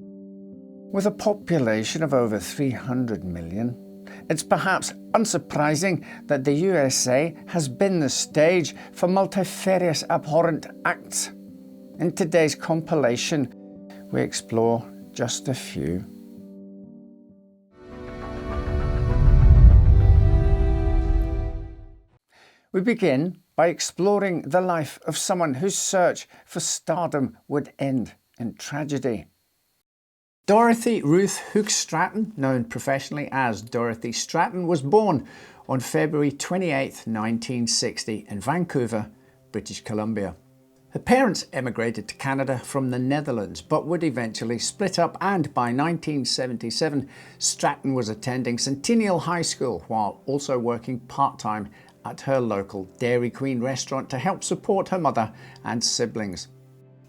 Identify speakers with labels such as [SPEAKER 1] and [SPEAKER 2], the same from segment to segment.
[SPEAKER 1] With a population of over 300 million, it's perhaps unsurprising that the USA has been the stage for multifarious abhorrent acts. In today's compilation, we explore just a few. We begin by exploring the life of someone whose search for stardom would end in tragedy. Dorothy Ruth Hooks Stratten, known professionally as Dorothy Stratten, was born on February 28, 1960 in Vancouver, British Columbia. Her parents emigrated to Canada from the Netherlands, but would eventually split up, and by 1977, Stratten was attending Centennial High School while also working part-time at her local Dairy Queen restaurant to help support her mother and siblings.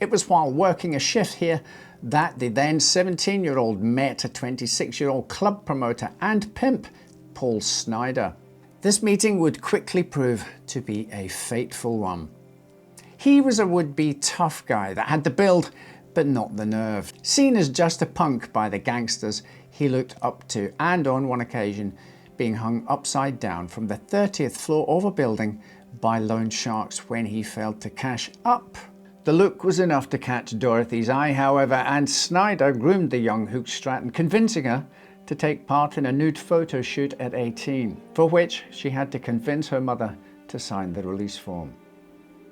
[SPEAKER 1] It was while working a shift here that the then 17-year-old met a 26-year-old club promoter and pimp, Paul Snyder. This meeting would quickly prove to be a fateful one. He was a would-be tough guy that had the build but not the nerve. Seen as just a punk by the gangsters he looked up to, and on one occasion being hung upside down from the 30th floor of a building by loan sharks when he failed to cash up. The look was enough to catch Dorothy's eye, however, and Snyder groomed the young Hooks Stratten, convincing her to take part in a nude photo shoot at 18, for which she had to convince her mother to sign the release form.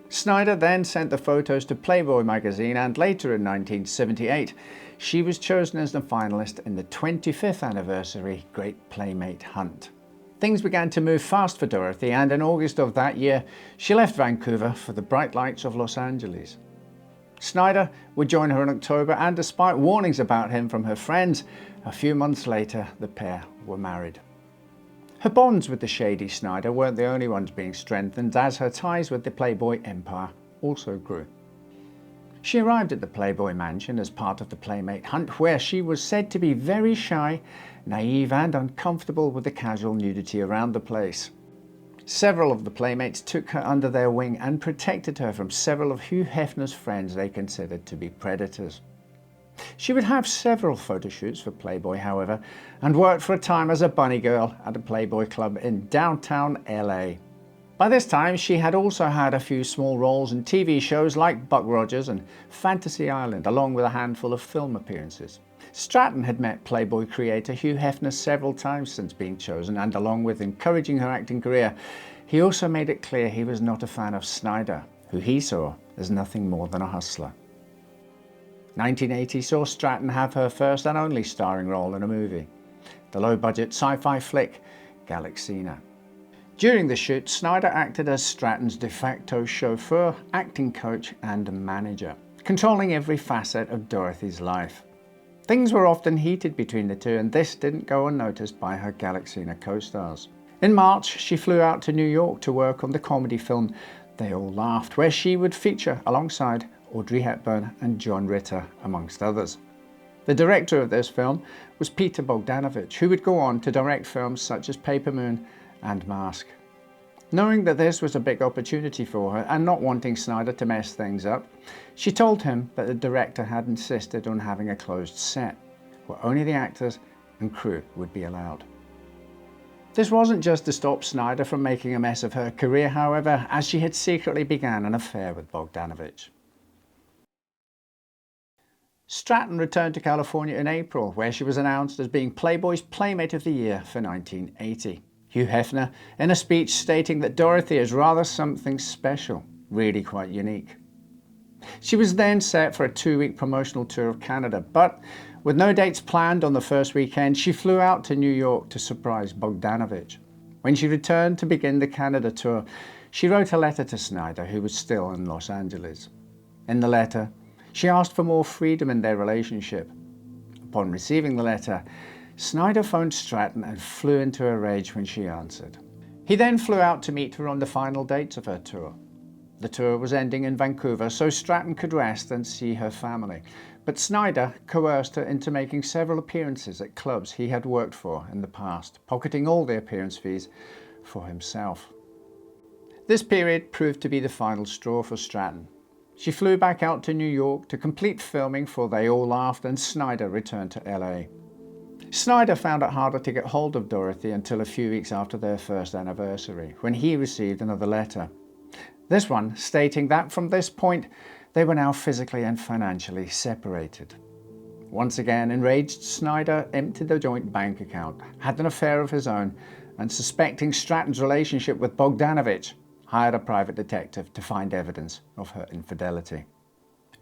[SPEAKER 1] Snyder then sent the photos to Playboy magazine, and later in 1978, she was chosen as the finalist in the 25th anniversary Great Playmate Hunt. Things began to move fast for Dorothy, and in August of that year, she left Vancouver for the bright lights of Los Angeles. Snyder would join her in October, and despite warnings about him from her friends, a few months later the pair were married. Her bonds with the shady Snyder weren't the only ones being strengthened, as her ties with the Playboy empire also grew. She arrived at the Playboy mansion as part of the Playmate Hunt, where she was said to be very shy, naive and uncomfortable with the casual nudity around the place. Several of the Playmates took her under their wing and protected her from several of Hugh Hefner's friends they considered to be predators. She would have several photo shoots for Playboy, however, and worked for a time as a bunny girl at a Playboy club in downtown LA. By this time, she had also had a few small roles in TV shows like Buck Rogers and Fantasy Island, along with a handful of film appearances. Stratten had met Playboy creator Hugh Hefner several times since being chosen, and along with encouraging her acting career, he also made it clear he was not a fan of Snyder, who he saw as nothing more than a hustler. 1980 saw Stratten have her first and only starring role in a movie, the low-budget sci-fi flick Galaxina. During the shoot, Snyder acted as Stratten's de facto chauffeur, acting coach and manager, controlling every facet of Dorothy's life. Things were often heated between the two, and this didn't go unnoticed by her Galaxina co-stars. In March, she flew out to New York to work on the comedy film They All Laughed, where she would feature alongside Audrey Hepburn and John Ritter, amongst others. The director of this film was Peter Bogdanovich, who would go on to direct films such as Paper Moon and Mask. Knowing that this was a big opportunity for her, and not wanting Snyder to mess things up, she told him that the director had insisted on having a closed set, where only the actors and crew would be allowed. This wasn't just to stop Snyder from making a mess of her career, however, as she had secretly begun an affair with Bogdanovich. Stratten returned to California in April, where she was announced as being Playboy's Playmate of the Year for 1980. Hugh Hefner in a speech stating that Dorothy is rather something special, really quite unique. She was then set for a 2-week promotional tour of Canada, but with no dates planned on the first weekend, she flew out to New York to surprise Bogdanovich. When she returned to begin the Canada tour, she wrote a letter to Snyder, who was still in Los Angeles. In the letter, she asked for more freedom in their relationship. Upon receiving the letter, Snyder phoned Stratten and flew into a rage when she answered. He then flew out to meet her on the final dates of her tour. The tour was ending in Vancouver, so Stratten could rest and see her family. But Snyder coerced her into making several appearances at clubs he had worked for in the past, pocketing all the appearance fees for himself. This period proved to be the final straw for Stratten. She flew back out to New York to complete filming for They All Laughed, and Snyder returned to LA. Snyder found it harder to get hold of Dorothy until a few weeks after their first anniversary, when he received another letter. This one stating that from this point they were now physically and financially separated. Once again enraged, Snyder emptied the joint bank account, had an affair of his own, and suspecting Stratten's relationship with Bogdanovich, hired a private detective to find evidence of her infidelity.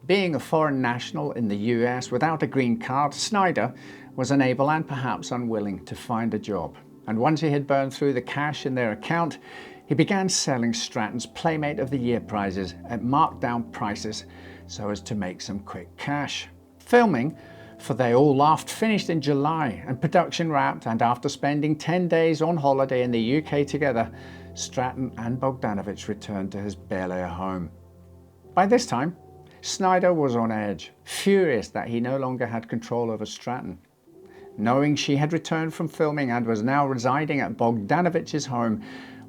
[SPEAKER 1] Being a foreign national in the US without a green card, Snyder was unable and perhaps unwilling to find a job. And once he had burned through the cash in their account, he began selling Stratten's Playmate of the Year prizes at marked down prices so as to make some quick cash. Filming for They All Laughed finished in July and production wrapped, and after spending 10 days on holiday in the UK together, Stratten and Bogdanovich returned to his Bel Air home. By this time, Snyder was on edge, furious that he no longer had control over Stratten. Knowing she had returned from filming and was now residing at Bogdanovich's home,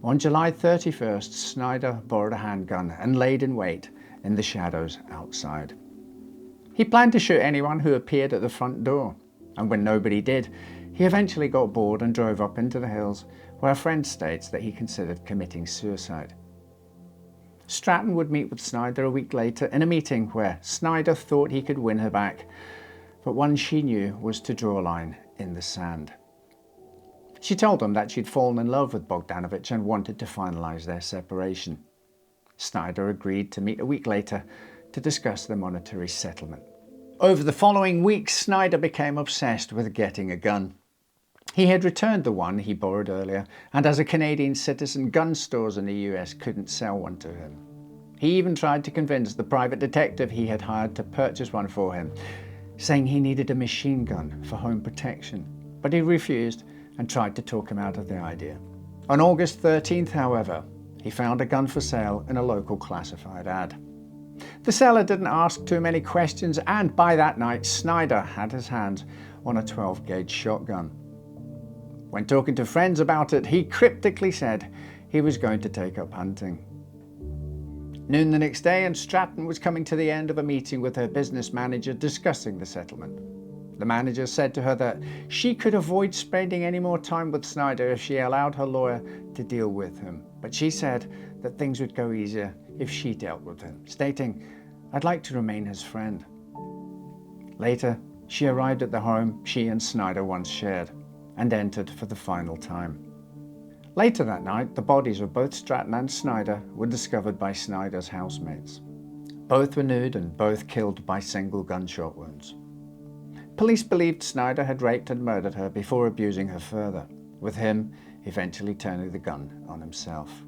[SPEAKER 1] on July 31st, Snyder borrowed a handgun and laid in wait in the shadows outside. He planned to shoot anyone who appeared at the front door, and when nobody did, he eventually got bored and drove up into the hills, where a friend states that he considered committing suicide. Stratten would meet with Snyder a week later in a meeting where Snyder thought he could win her back, but one she knew was to draw a line in the sand. She told him that she'd fallen in love with Bogdanovich and wanted to finalize their separation. Snyder agreed to meet a week later to discuss the monetary settlement. Over the following weeks, Snyder became obsessed with getting a gun. He had returned the one he borrowed earlier, and as a Canadian citizen, gun stores in the US couldn't sell one to him. He even tried to convince the private detective he had hired to purchase one for him, saying he needed a machine gun for home protection, but he refused and tried to talk him out of the idea. On August 13th, however, he found a gun for sale in a local classified ad. The seller didn't ask too many questions, and by that night, Snyder had his hands on a 12-gauge shotgun. When talking to friends about it, he cryptically said he was going to take up hunting. Noon the next day, and Stratten was coming to the end of a meeting with her business manager discussing the settlement. The manager said to her that she could avoid spending any more time with Snyder if she allowed her lawyer to deal with him, but she said that things would go easier if she dealt with him, stating, "I'd like to remain his friend." Later, she arrived at the home she and Snyder once shared and entered for the final time. Later that night, the bodies of both Stratten and Snyder were discovered by Snyder's housemates. Both were nude and both killed by single gunshot wounds. Police believed Snyder had raped and murdered her before abusing her further, with him eventually turning the gun on himself.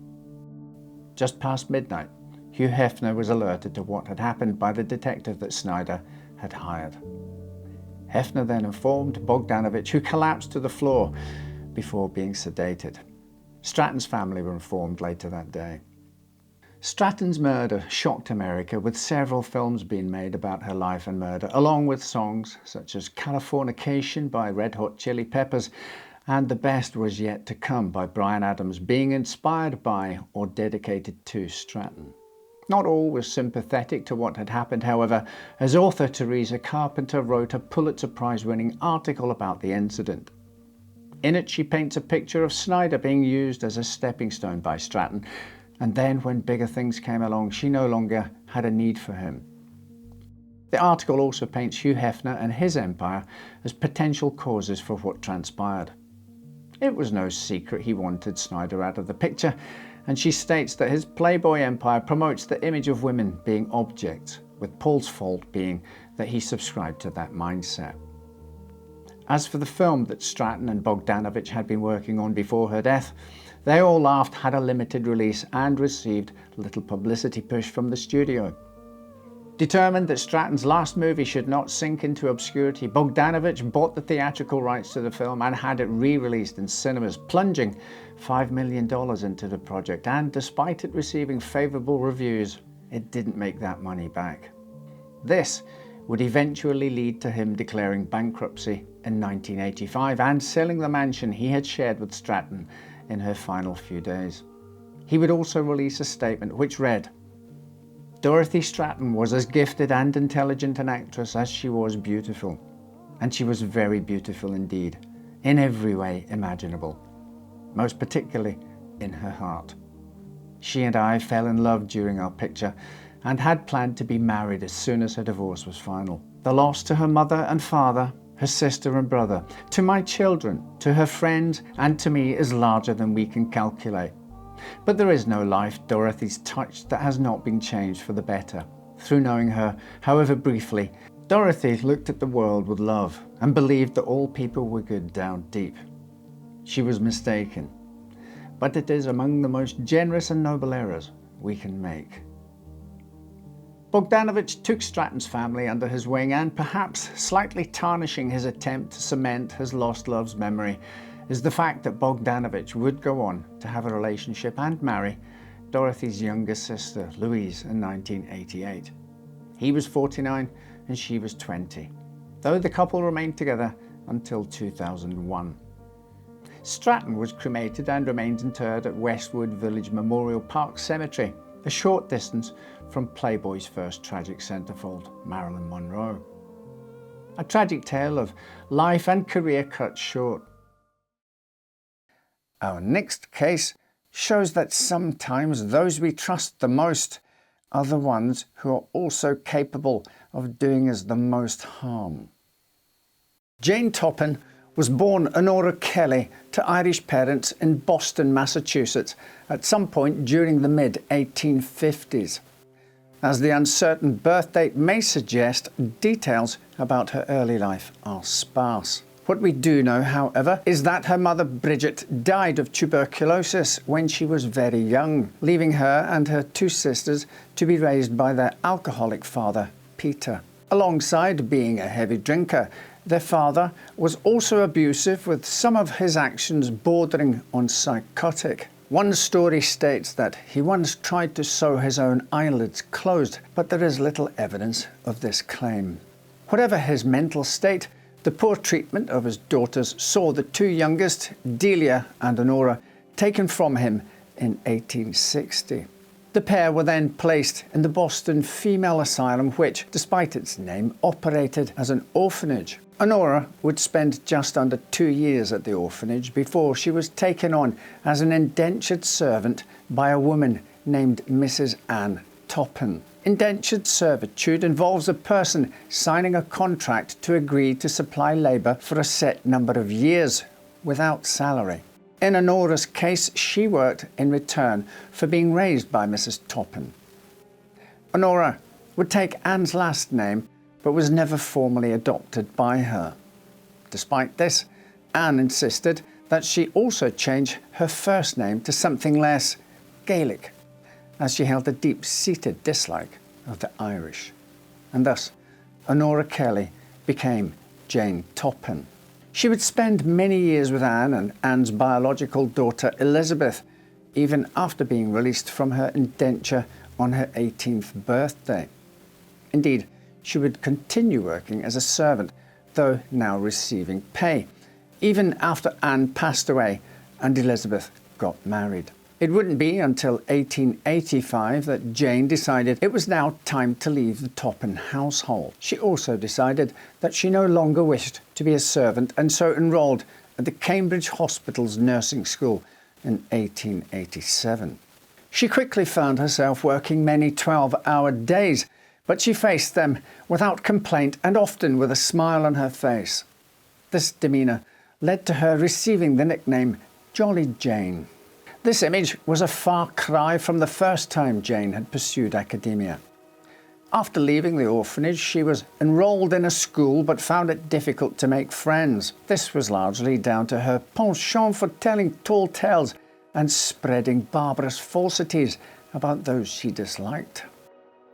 [SPEAKER 1] Just past midnight, Hugh Hefner was alerted to what had happened by the detective that Snyder had hired. Hefner then informed Bogdanovich, who collapsed to the floor before being sedated. Stratten's family were informed later that day. Stratten's murder shocked America, with several films being made about her life and murder, along with songs such as Californication by Red Hot Chili Peppers and The Best Was Yet to Come by Bryan Adams, being inspired by or dedicated to Stratten. Not all was sympathetic to what had happened, however, as author Teresa Carpenter wrote a Pulitzer Prize-winning article about the incident. In it, she paints a picture of Snyder being used as a stepping stone by Stratten, and then when bigger things came along, she no longer had a need for him. The article also paints Hugh Hefner and his empire as potential causes for what transpired. It was no secret he wanted Snyder out of the picture, and she states that his Playboy empire promotes the image of women being objects, with Paul's fault being that he subscribed to that mindset. As for the film that Stratten and Bogdanovich had been working on before her death, They All Laughed had a limited release and received little publicity push from the studio. Determined that Stratten's last movie should not sink into obscurity, Bogdanovich bought the theatrical rights to the film and had it re-released in cinemas, plunging $5 million into the project, and despite it receiving favourable reviews, it didn't make that money back. This would eventually lead to him declaring bankruptcy in 1985 and selling the mansion he had shared with Stratten in her final few days. He would also release a statement which read, Dorothy Stratten was as gifted and intelligent an actress as she was beautiful. And she was very beautiful indeed, in every way imaginable, most particularly in her heart. She and I fell in love during our picture and had planned to be married as soon as her divorce was final. The loss to her mother and father, her sister and brother, to my children, to her friends and to me is larger than we can calculate. But there is no life Dorothy's touched that has not been changed for the better. Through knowing her, however briefly, Dorothy looked at the world with love and believed that all people were good down deep. She was mistaken, but it is among the most generous and noble errors we can make. Bogdanovich took Stratten's family under his wing, and perhaps slightly tarnishing his attempt to cement his lost love's memory is the fact that Bogdanovich would go on to have a relationship and marry Dorothy's younger sister, Louise, in 1988. He was 49 and she was 20, though the couple remained together until 2001. Stratten was cremated and remains interred at Westwood Village Memorial Park Cemetery, a short distance from Playboy's first tragic centerfold, Marilyn Monroe. A tragic tale of life and career cut short. Our next case shows that sometimes those we trust the most are the ones who are also capable of doing us the most harm. Jane Toppan was born Honora Kelly to Irish parents in Boston, Massachusetts, at some point during the mid-1850s. As the uncertain birth date may suggest, details about her early life are sparse. What we do know, however, is that her mother Bridget died of tuberculosis when she was very young, leaving her and her two sisters to be raised by their alcoholic father, Peter. Alongside being a heavy drinker, their father was also abusive, with some of his actions bordering on psychotic. One story states that he once tried to sew his own eyelids closed, but there is little evidence of this claim. Whatever his mental state, the poor treatment of his daughters saw the two youngest, Delia and Honora, taken from him in 1860. The pair were then placed in the Boston Female Asylum, which, despite its name, operated as an orphanage. Honora would spend just under 2 years at the orphanage before she was taken on as an indentured servant by a woman named Mrs. Ann Toppan. Indentured servitude involves a person signing a contract to agree to supply labour for a set number of years without salary. In Honora's case, she worked in return for being raised by Mrs. Toppan. Honora would take Anne's last name, but was never formally adopted by her. Despite this, Anne insisted that she also change her first name to something less Gaelic, as she held a deep-seated dislike of the Irish. And thus, Honora Kelly became Jane Toppan. She would spend many years with Anne and Anne's biological daughter Elizabeth, even after being released from her indenture on her 18th birthday. Indeed, she would continue working as a servant, though now receiving pay, even after Anne passed away and Elizabeth got married. It wouldn't be until 1885 that Jane decided it was now time to leave the Toppan household. She also decided that she no longer wished to be a servant, and so enrolled at the Cambridge Hospital's nursing school in 1887. She quickly found herself working many 12-hour days, but she faced them without complaint and often with a smile on her face. This demeanour led to her receiving the nickname Jolly Jane. This image was a far cry from the first time Jane had pursued academia. After leaving the orphanage, she was enrolled in a school but found it difficult to make friends. This was largely down to her penchant for telling tall tales and spreading barbarous falsities about those she disliked.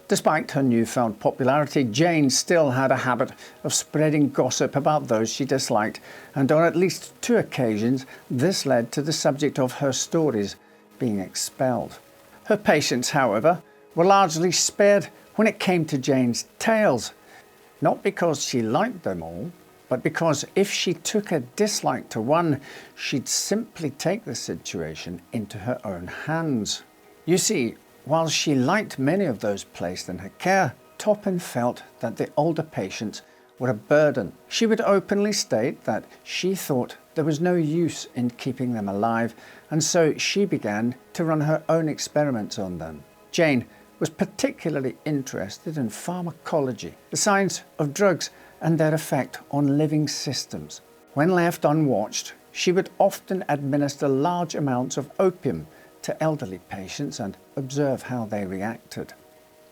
[SPEAKER 1] Despite her newfound popularity, Jane still had a habit of spreading gossip about those she disliked, and on at least 2 occasions this led to the subject of her stories being expelled. Her patients, however, were largely spared when it came to Jane's tales, not because she liked them all, but because if she took a dislike to one, she'd simply take the situation into her own hands. You see, While she liked many of those placed in her care, Toppan felt that the older patients were a burden. She would openly state that she thought there was no use in keeping them alive, and so she began to run her own experiments on them. Jane was particularly interested in pharmacology, the science of drugs and their effect on living systems. When left unwatched, she would often administer large amounts of opium to elderly patients and observe how they reacted.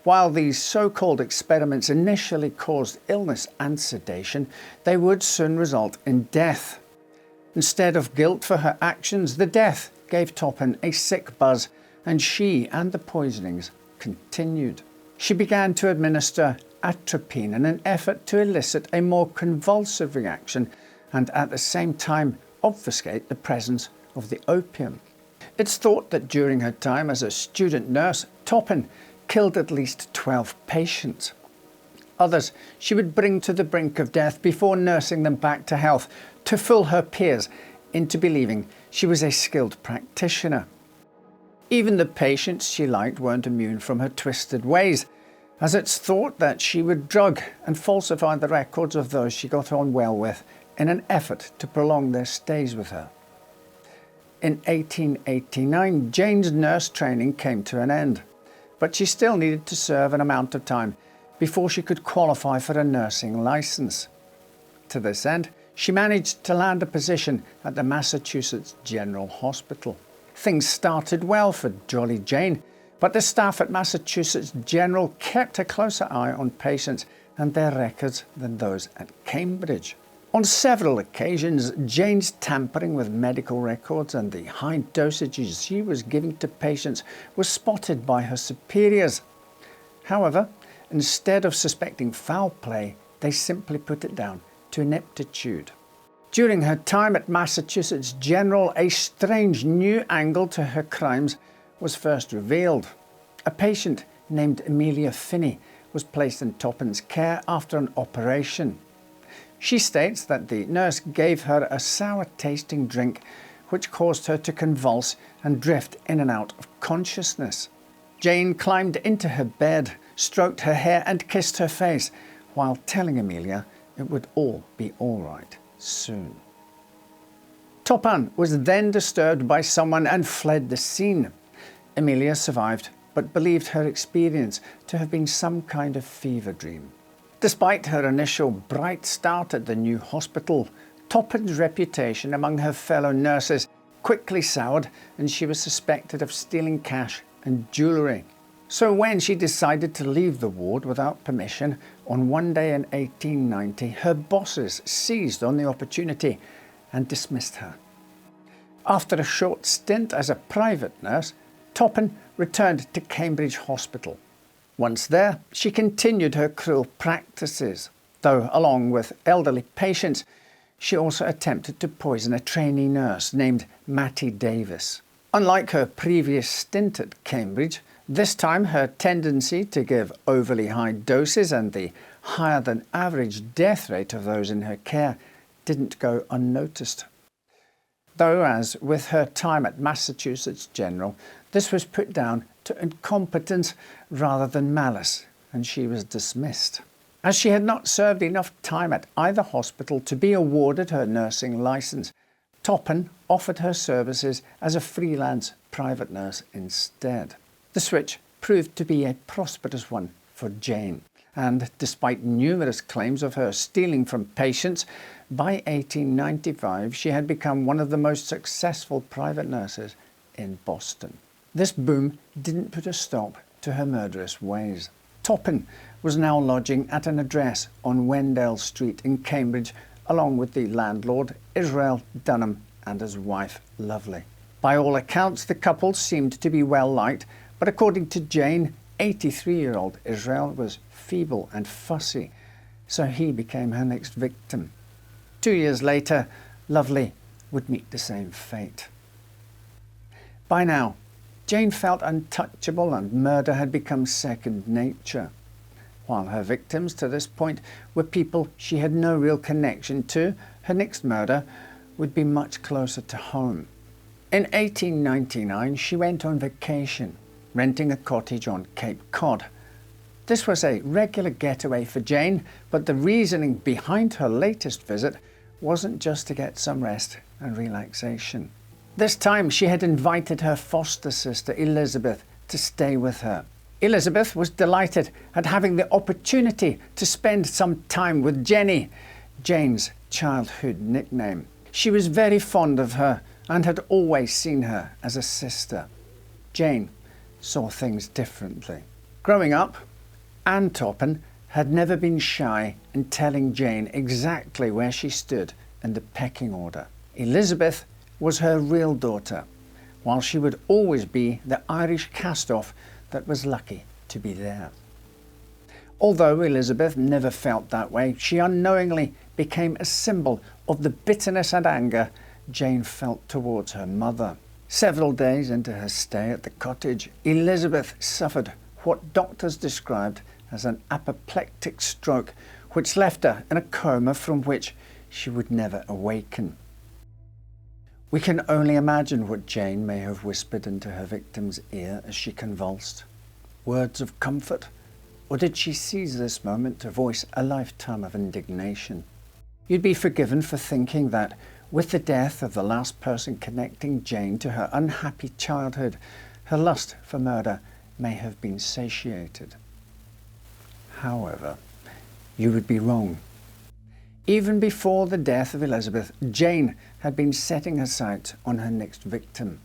[SPEAKER 1] While these so-called experiments initially caused illness and sedation, they would soon result in death. Instead of guilt for her actions, the death gave Toppan a sick buzz, and she and the poisonings continued. She began to administer atropine in an effort to elicit a more convulsive reaction and at the same time obfuscate the presence of the opium. It's thought that during her time as a student nurse, Toppan killed at least 12 patients. Others she would bring to the brink of death before nursing them back to health to fool her peers into believing she was a skilled practitioner. Even the patients she liked weren't immune from her twisted ways, as it's thought that she would drug and falsify the records of those she got on well with in an effort to prolong their stays with her. In 1889, Jane's nurse training came to an end, but she still needed to serve an amount of time before she could qualify for a nursing license. To this end, she managed to land a position at the Massachusetts General Hospital. Things started well for Jolly Jane, but the staff at Massachusetts General kept a closer eye on patients and their records than those at Cambridge. On several occasions, Jane's tampering with medical records and the high dosages she was giving to patients was spotted by her superiors. However, instead of suspecting foul play, they simply put it down to ineptitude. During her time at Massachusetts General, a strange new angle to her crimes was first revealed. A patient named Amelia Finney was placed in Toppan's care after an operation. She states that the nurse gave her a sour-tasting drink which caused her to convulse and drift in and out of consciousness. Jane climbed into her bed, stroked her hair and kissed her face, while telling Amelia it would all be all right soon. Toppan was then disturbed by someone and fled the scene. Amelia survived, but believed her experience to have been some kind of fever dream. Despite her initial bright start at the new hospital, Toppan's reputation among her fellow nurses quickly soured, and she was suspected of stealing cash and jewellery. So when she decided to leave the ward without permission on one day in 1890, her bosses seized on the opportunity and dismissed her. After a short stint as a private nurse, Toppan returned to Cambridge Hospital. Once there, she continued her cruel practices, though along with elderly patients, she also attempted to poison a trainee nurse named Mattie Davis. Unlike her previous stint at Cambridge, this time her tendency to give overly high doses and the higher than average death rate of those in her care didn't go unnoticed. Though, as with her time at Massachusetts General, this was put down to incompetence rather than malice, and she was dismissed. As she had not served enough time at either hospital to be awarded her nursing licence, Toppan offered her services as a freelance private nurse instead. The switch proved to be a prosperous one for Jane, and despite numerous claims of her stealing from patients, by 1895 she had become one of the most successful private nurses in Boston. This boom didn't put a stop to her murderous ways. Toppan was now lodging at an address on Wendell Street in Cambridge, along with the landlord, Israel Dunham, and his wife, Lovely. By all accounts, the couple seemed to be well liked, but according to Jane, 83-year-old Israel was feeble and fussy, so he became her next victim. 2 years later, Lovely would meet the same fate. By now, Jane felt untouchable and murder had become second nature, while her victims to this point were people she had no real connection to. Her next murder would be much closer to home. In 1899, she went on vacation. renting a cottage on Cape Cod. This was a regular getaway for Jane, but the reasoning behind her latest visit wasn't just to get some rest and relaxation. This time she had invited her foster sister Elizabeth to stay with her. Elizabeth was delighted at having the opportunity to spend some time with Jenny, Jane's childhood nickname. She was very fond of her and had always seen her as a sister. Jane saw things differently. Growing up, Anne Toppan had never been shy in telling Jane exactly where she stood in the pecking order. Elizabeth was her real daughter, while she would always be the Irish cast-off that was lucky to be there. Although Elizabeth never felt that way, she unknowingly became a symbol of the bitterness and anger Jane felt towards her mother. Several days into her stay at the cottage, Elizabeth suffered what doctors described as an apoplectic stroke, which left her in a coma from which she would never awaken. We can only imagine what Jane may have whispered into her victim's ear as she convulsed. Words of comfort? Or did she seize this moment to voice a lifetime of indignation? You'd be forgiven for thinking that with the death of the last person connecting Jane to her unhappy childhood, her lust for murder may have been satiated. However, you would be wrong. Even before the death of Elizabeth, Jane had been setting her sights on her next victim.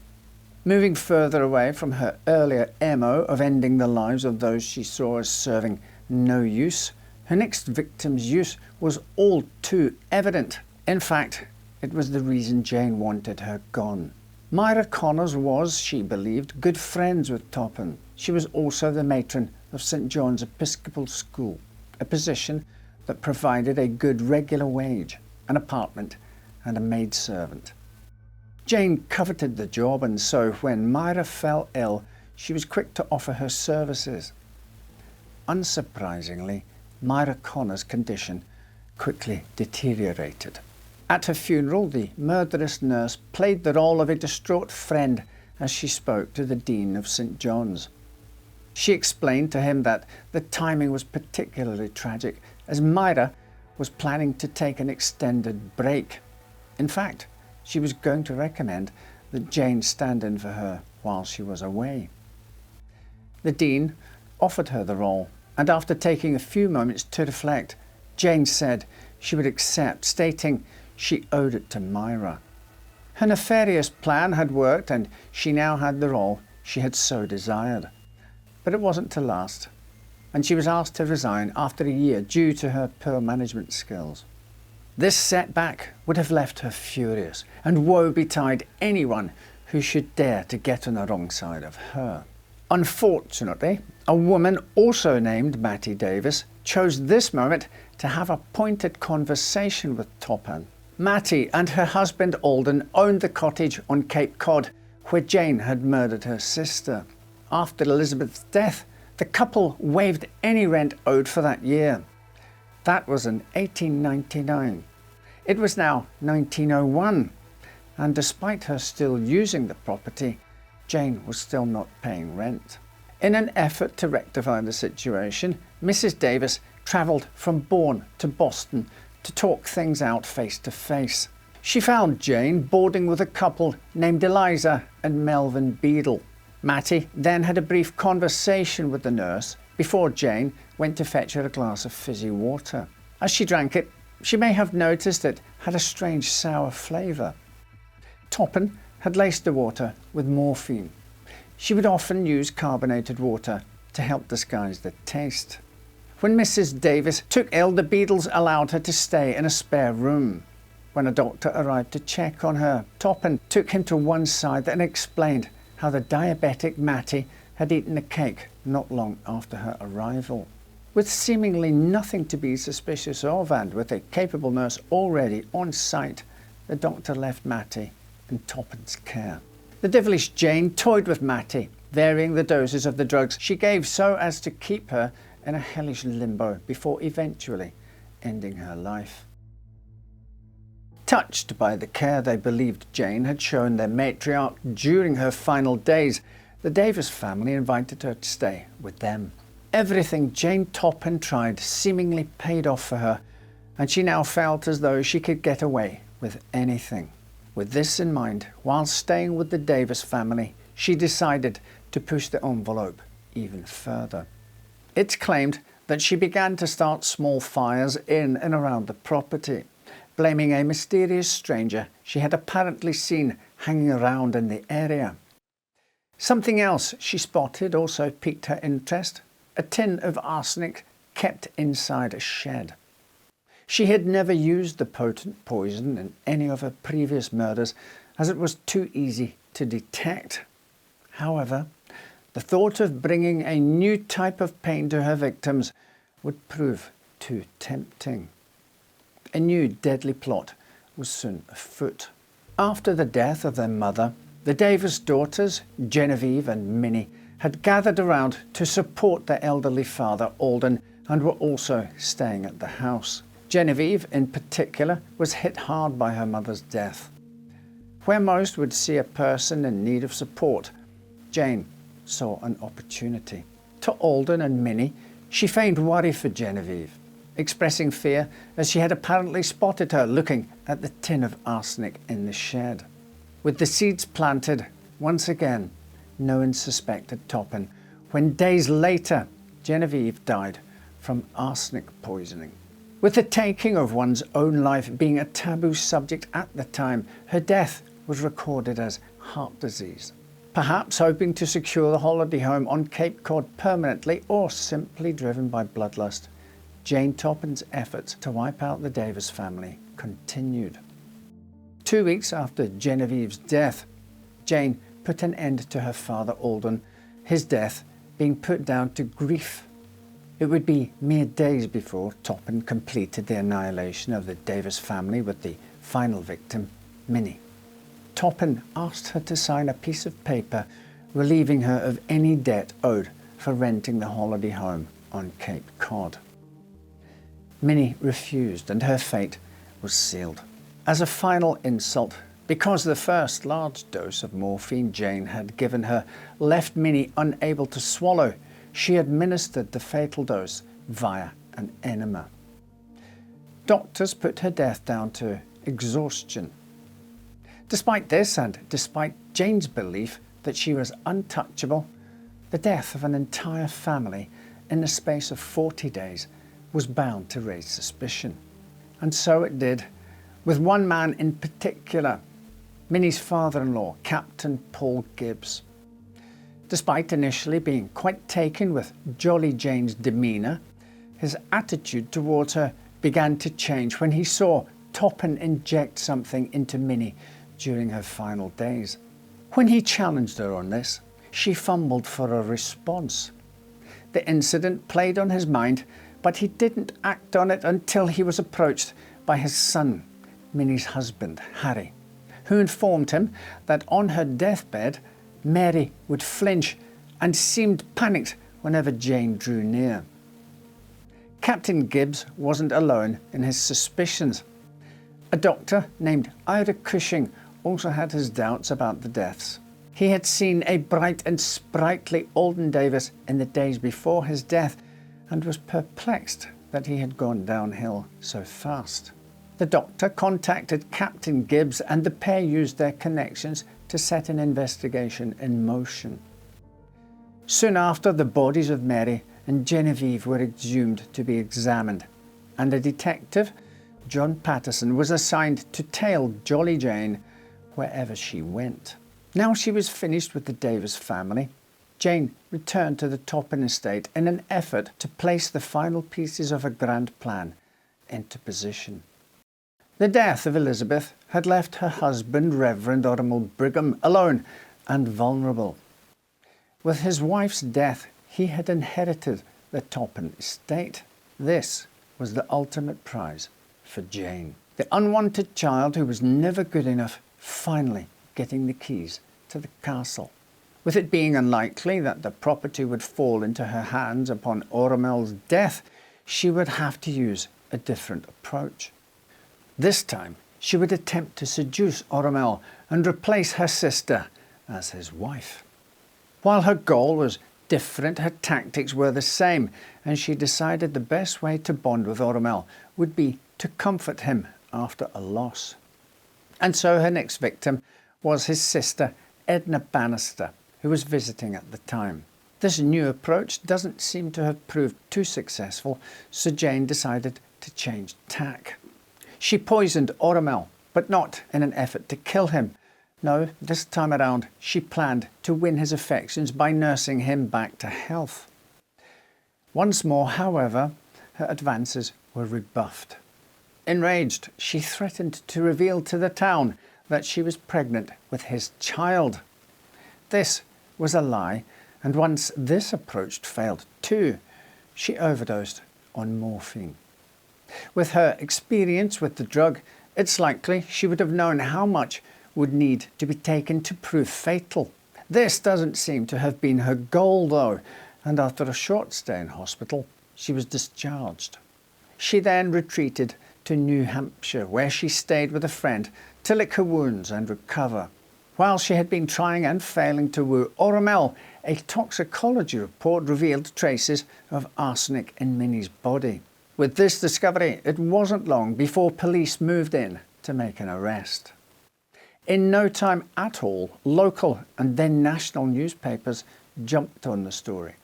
[SPEAKER 1] Moving further away from her earlier MO of ending the lives of those she saw as serving no use, her next victim's use was all too evident. In fact, it was the reason Jane wanted her gone. Myra Connors was, she believed, good friends with Toppan. She was also the matron of St. John's Episcopal School, a position that provided a good regular wage, an apartment and a maidservant. Jane coveted the job, and so when Myra fell ill, she was quick to offer her services. Unsurprisingly, Myra Connor's condition quickly deteriorated. At her funeral, the murderous nurse played the role of a distraught friend as she spoke to the Dean of St. John's. She explained to him that the timing was particularly tragic, as Myra was planning to take an extended break. In fact, she was going to recommend that Jane stand in for her while she was away. The Dean offered her the role, and after taking a few moments to reflect, Jane said she would accept, stating she owed it to Myra. Her nefarious plan had worked, and she now had the role she had so desired. But it wasn't to last, and she was asked to resign after a year due to her poor management skills. This setback would have left her furious, and woe betide anyone who should dare to get on the wrong side of her. Unfortunately, a woman also named Mattie Davis chose this moment to have a pointed conversation with Toppan. Mattie and her husband Alden owned the cottage on Cape Cod where Jane had murdered her sister. After Elizabeth's death, the couple waived any rent owed for that year. That was in 1899. It was now 1901, and despite her still using the property, Jane was still not paying rent. In an effort to rectify the situation, Mrs. Davis travelled from Borne to Boston to talk things out face to face. She found Jane boarding with a couple named Eliza and Melvin Beadle. Mattie then had a brief conversation with the nurse before Jane went to fetch her a glass of fizzy water. As she drank it, she may have noticed it had a strange sour flavour. Toppan had laced the water with morphine. She would often use carbonated water to help disguise the taste. When Mrs. Davis took ill, the Beadles allowed her to stay in a spare room. When a doctor arrived to check on her, Toppan took him to one side and explained how the diabetic Mattie had eaten a cake not long after her arrival. With seemingly nothing to be suspicious of, and with a capable nurse already on site, the doctor left Mattie in Toppan's care. The devilish Jane toyed with Mattie, varying the doses of the drugs she gave so as to keep her in a hellish limbo before eventually ending her life. Touched by the care they believed Jane had shown their matriarch during her final days, The Davis family invited her to stay with them. Everything Jane Toppan tried seemingly paid off for her, and she now felt as though she could get away with anything. With this in mind, while staying with the Davis family, she decided to push the envelope even further. It's claimed that she began to start small fires in and around the property, blaming a mysterious stranger she had apparently seen hanging around in the area. Something else she spotted also piqued her interest: a tin of arsenic kept inside a shed. She had never used the potent poison in any of her previous murders, as it was too easy to detect. However, the thought of bringing a new type of pain to her victims would prove too tempting. A new deadly plot was soon afoot. After the death of their mother, the Davis daughters, Genevieve and Minnie, had gathered around to support their elderly father, Alden, and were also staying at the house. Genevieve, in particular, was hit hard by her mother's death. Where most would see a person in need of support, Jane saw an opportunity. To Alden and Minnie, she feigned worry for Genevieve, expressing fear as she had apparently spotted her looking at the tin of arsenic in the shed. With the seeds planted, once again, no one suspected Toppan, when days later, Genevieve died from arsenic poisoning. With the taking of one's own life being a taboo subject at the time, her death was recorded as heart disease. Perhaps hoping to secure the holiday home on Cape Cod permanently, or simply driven by bloodlust, Jane Toppan's efforts to wipe out the Davis family continued. 2 weeks after Genevieve's death, Jane put an end to her father Alden, his death being put down to grief. It would be mere days before Toppan completed the annihilation of the Davis family with the final victim, Minnie. Toppan asked her to sign a piece of paper relieving her of any debt owed for renting the holiday home on Cape Cod. Minnie refused, and her fate was sealed. As a final insult, because the first large dose of morphine Jane had given her left Minnie unable to swallow, she administered the fatal dose via an enema. Doctors put her death down to exhaustion. Despite this, and despite Jane's belief that she was untouchable, the death of an entire family in the space of 40 days was bound to raise suspicion. And so it did, with one man in particular, Minnie's father-in-law, Captain Paul Gibbs. Despite initially being quite taken with Jolly Jane's demeanour, his attitude towards her began to change when he saw Toppan inject something into Minnie during her final days. When he challenged her on this, she fumbled for a response. The incident played on his mind, but he didn't act on it until he was approached by his son, Minnie's husband, Harry, who informed him that on her deathbed, Mary would flinch and seemed panicked whenever Jane drew near. Captain Gibbs wasn't alone in his suspicions. A doctor named Ira Cushing also had his doubts about the deaths. He had seen a bright and sprightly Alden Davis in the days before his death and was perplexed that he had gone downhill so fast. The doctor contacted Captain Gibbs, and the pair used their connections to set an investigation in motion. Soon after, the bodies of Mary and Genevieve were exhumed to be examined, and a detective, John Patterson, was assigned to tail Jolly Jane wherever she went. Now she was finished with the Davis family, Jane returned to the Toppan estate in an effort to place the final pieces of her grand plan into position. The death of Elizabeth had left her husband, Reverend Ormond Brigham, alone and vulnerable. With his wife's death, he had inherited the Toppan estate. This was the ultimate prize for Jane. The unwanted child who was never good enough, finally getting the keys to the castle. With it being unlikely that the property would fall into her hands upon Oromel's death, she would have to use a different approach. This time, she would attempt to seduce Oromel and replace her sister as his wife. While her goal was different, her tactics were the same, and she decided the best way to bond with Ormel would be to comfort him after a loss. And so her next victim was his sister, Edna Bannister, who was visiting at the time. This new approach doesn't seem to have proved too successful, so Jane decided to change tack. She poisoned Ormel, but not in an effort to kill him. No, this time around she planned to win his affections by nursing him back to health. Once more, however, her advances were rebuffed. Enraged, she threatened to reveal to the town that she was pregnant with his child. This was a lie, and once this approach failed too, she overdosed on morphine. With her experience with the drug, it's likely she would have known how much would need to be taken to prove fatal. This doesn't seem to have been her goal though, and after a short stay in hospital, she was discharged. She then retreated to New Hampshire, where she stayed with a friend to lick her wounds and recover. While she had been trying and failing to woo Ormel, a toxicology report revealed traces of arsenic in Minnie's body. With this discovery, it wasn't long before police moved in to make an arrest. In no time at all, local and then national newspapers jumped on the story.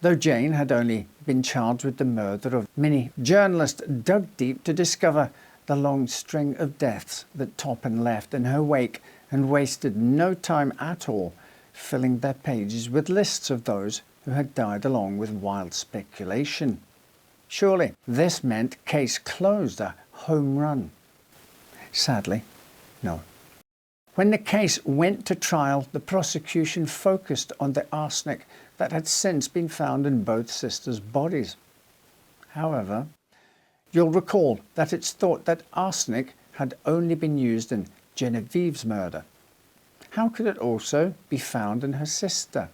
[SPEAKER 1] Though Jane had only been charged with the murder of Minnie, journalists dug deep to discover the long string of deaths that Toppan left in her wake and wasted no time at all filling their pages with lists of those who had died along with wild speculation. Surely this meant case closed, a home run. Sadly, no. When the case went to trial, the prosecution focused on the arsenic that had since been found in both sisters' bodies. However, you'll recall that it's thought that arsenic had only been used in Genevieve's murder. How could it also be found in her sister?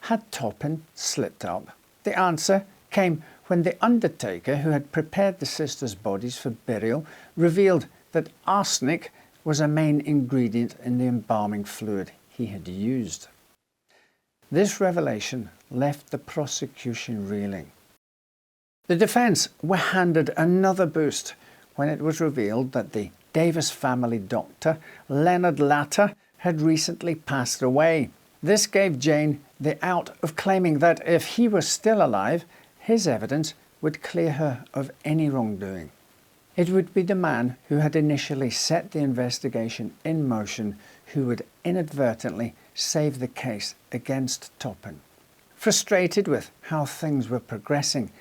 [SPEAKER 1] Had Toppan slipped up? The answer came when the undertaker who had prepared the sisters' bodies for burial revealed that arsenic was a main ingredient in the embalming fluid he had used. This revelation left the prosecution reeling. The defence were handed another boost when it was revealed that the Davis family doctor, Leonard Latter, had recently passed away. This gave Jane the out of claiming that if he was still alive, his evidence would clear her of any wrongdoing. It would be the man who had initially set the investigation in motion who would inadvertently save the case against Toppan. Frustrated with how things were progressing,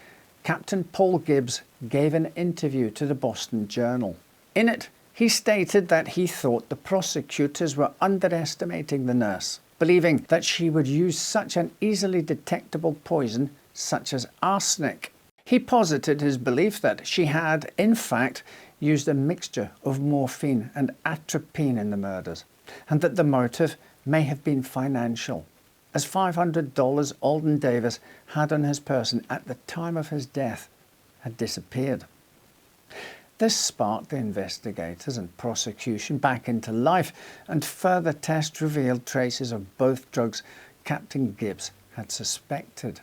[SPEAKER 1] Captain Paul Gibbs gave an interview to the Boston Journal. In it, he stated that he thought the prosecutors were underestimating the nurse, believing that she would use such an easily detectable poison such as arsenic. He posited his belief that she had, in fact, used a mixture of morphine and atropine in the murders, and that the motive may have been financial, as $500 Alden Davis had on his person at the time of his death had disappeared. This sparked the investigators and prosecution back into life, and further tests revealed traces of both drugs Captain Gibbs had suspected.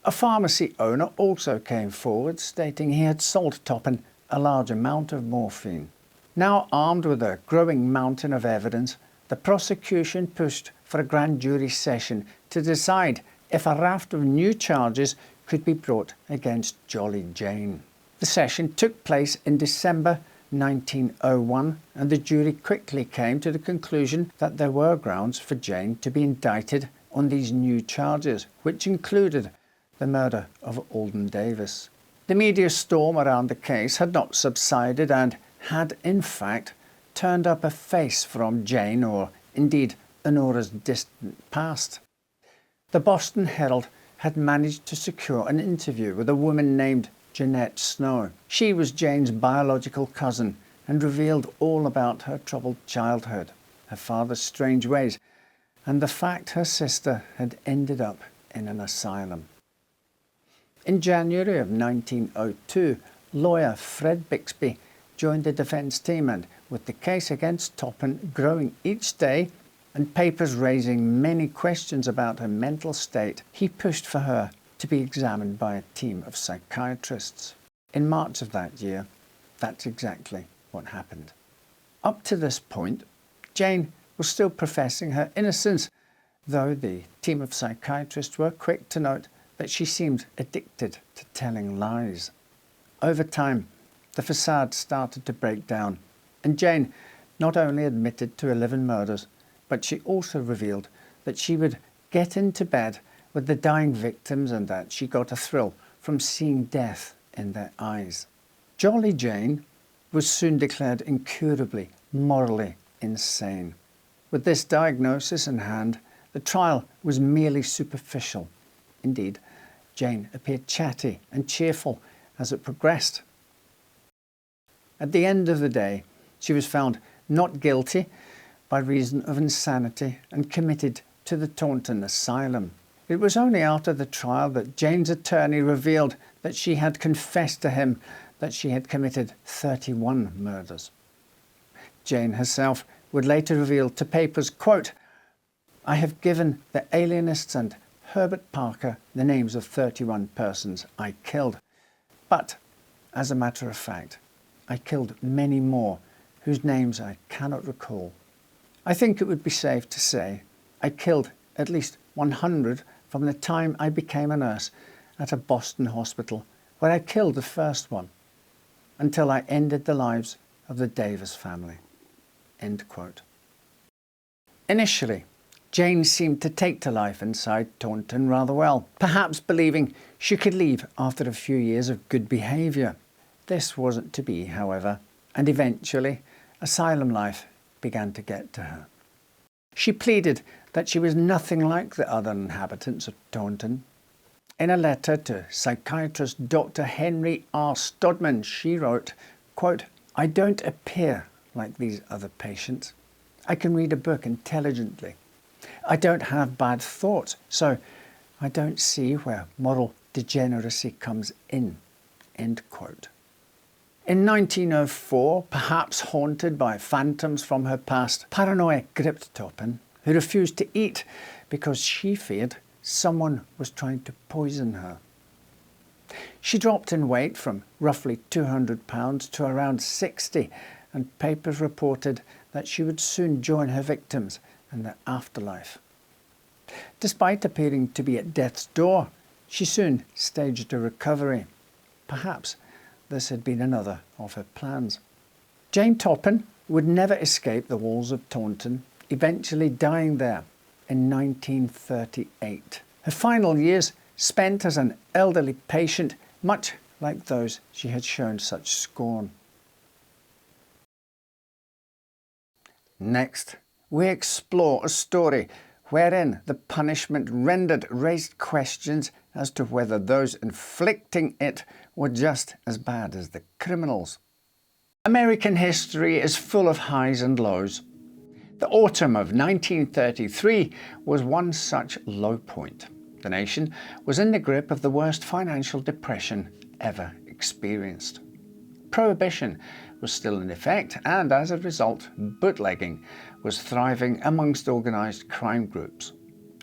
[SPEAKER 1] A pharmacy owner also came forward, stating he had sold Toppan a large amount of morphine. Now armed with a growing mountain of evidence, the prosecution pushed for a grand jury session to decide if a raft of new charges could be brought against Jolly Jane. The session took place in December 1901, and the jury quickly came to the conclusion that there were grounds for Jane to be indicted on these new charges, which included the murder of Alden Davis. The media storm around the case had not subsided and had, in fact, turned up a face from Jane, or indeed Honora's distant past. The Boston Herald had managed to secure an interview with a woman named Jeanette Snow. She was Jane's biological cousin and revealed all about her troubled childhood, her father's strange ways, and the fact her sister had ended up in an asylum. In January of 1902, lawyer Fred Bixby joined the defence team, and with the case against Toppan growing each day, and papers raising many questions about her mental state, he pushed for her to be examined by a team of psychiatrists. In March of that year, that's exactly what happened. Up to this point, Jane was still professing her innocence, though the team of psychiatrists were quick to note that she seemed addicted to telling lies. Over time, the facade started to break down, and Jane not only admitted to 11 murders, but she also revealed that she would get into bed with the dying victims and that she got a thrill from seeing death in their eyes. Jolly Jane was soon declared incurably morally insane. With this diagnosis in hand, the trial was merely superficial. Indeed, Jane appeared chatty and cheerful as it progressed. At the end of the day, she was found not guilty by reason of insanity and committed to the Taunton Asylum. It was only after the trial that Jane's attorney revealed that she had confessed to him that she had committed 31 murders. Jane herself would later reveal to papers, quote, "I have given the alienists and Herbert Parker the names of 31 persons I killed. But, as a matter of fact, I killed many more whose names I cannot recall. I think it would be safe to say I killed at least 100 from the time I became a nurse at a Boston hospital where I killed the first one, until I ended the lives of the Davis family." End quote. Initially, Jane seemed to take to life inside Taunton rather well, perhaps believing she could leave after a few years of good behaviour. This wasn't to be, however, and eventually asylum life began to get to her. She pleaded that she was nothing like the other inhabitants of Taunton. In a letter to psychiatrist Dr. Henry R. Stodman, she wrote, quote, "I don't appear like these other patients. I can read a book intelligently. I don't have bad thoughts, so I don't see where moral degeneracy comes in." End quote. In 1904, perhaps haunted by phantoms from her past, paranoia gripped Toppan, who refused to eat because she feared someone was trying to poison her. She dropped in weight from roughly 200 pounds to around 60, and papers reported that she would soon join her victims in the afterlife. Despite appearing to be at death's door, she soon staged a recovery. Perhaps this had been another of her plans. Jane Toppan would never escape the walls of Taunton, eventually dying there in 1938. Her final years spent as an elderly patient, much like those she had shown such scorn. Next, we explore a story wherein the punishment rendered raised questions as to whether those inflicting it were just as bad as the criminals. American history is full of highs and lows. The autumn of 1933 was one such low point. The nation was in the grip of the worst financial depression ever experienced. Prohibition was still in effect, and as a result, bootlegging was thriving amongst organised crime groups.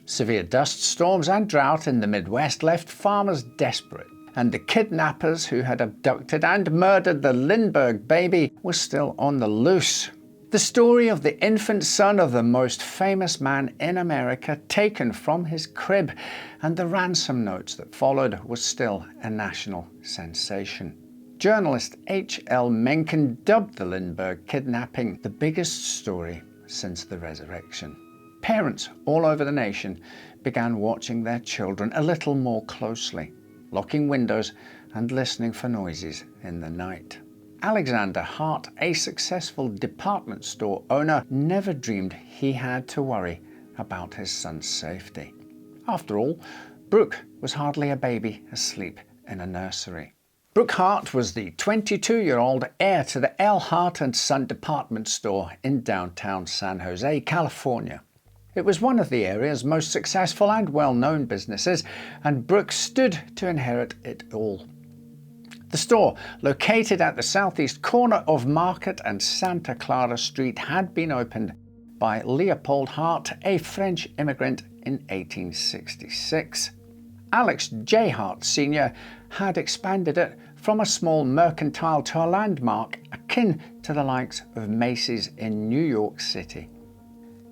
[SPEAKER 1] Severe dust storms and drought in the Midwest left farmers desperate, and the kidnappers who had abducted and murdered the Lindbergh baby were still on the loose. The story of the infant son of the most famous man in America taken from his crib and the ransom notes that followed was still a national sensation. Journalist H.L. Mencken dubbed the Lindbergh kidnapping the biggest story since the resurrection. Parents all over the nation began watching their children a little more closely, locking windows and listening for noises in the night. Alexander Hart, a successful department store owner, never dreamed he had to worry about his son's safety. After all, Brooke was hardly a baby asleep in a nursery. Brooke Hart was the 22-year-old heir to the L. Hart & Son department store in downtown San Jose, California. It was one of the area's most successful and well-known businesses, and Brooke stood to inherit it all. The store, located at the southeast corner of Market and Santa Clara Street, had been opened by Leopold Hart, a French immigrant in 1866. Alex J. Hart Sr. had expanded it from a small mercantile to a landmark akin to the likes of Macy's in New York City.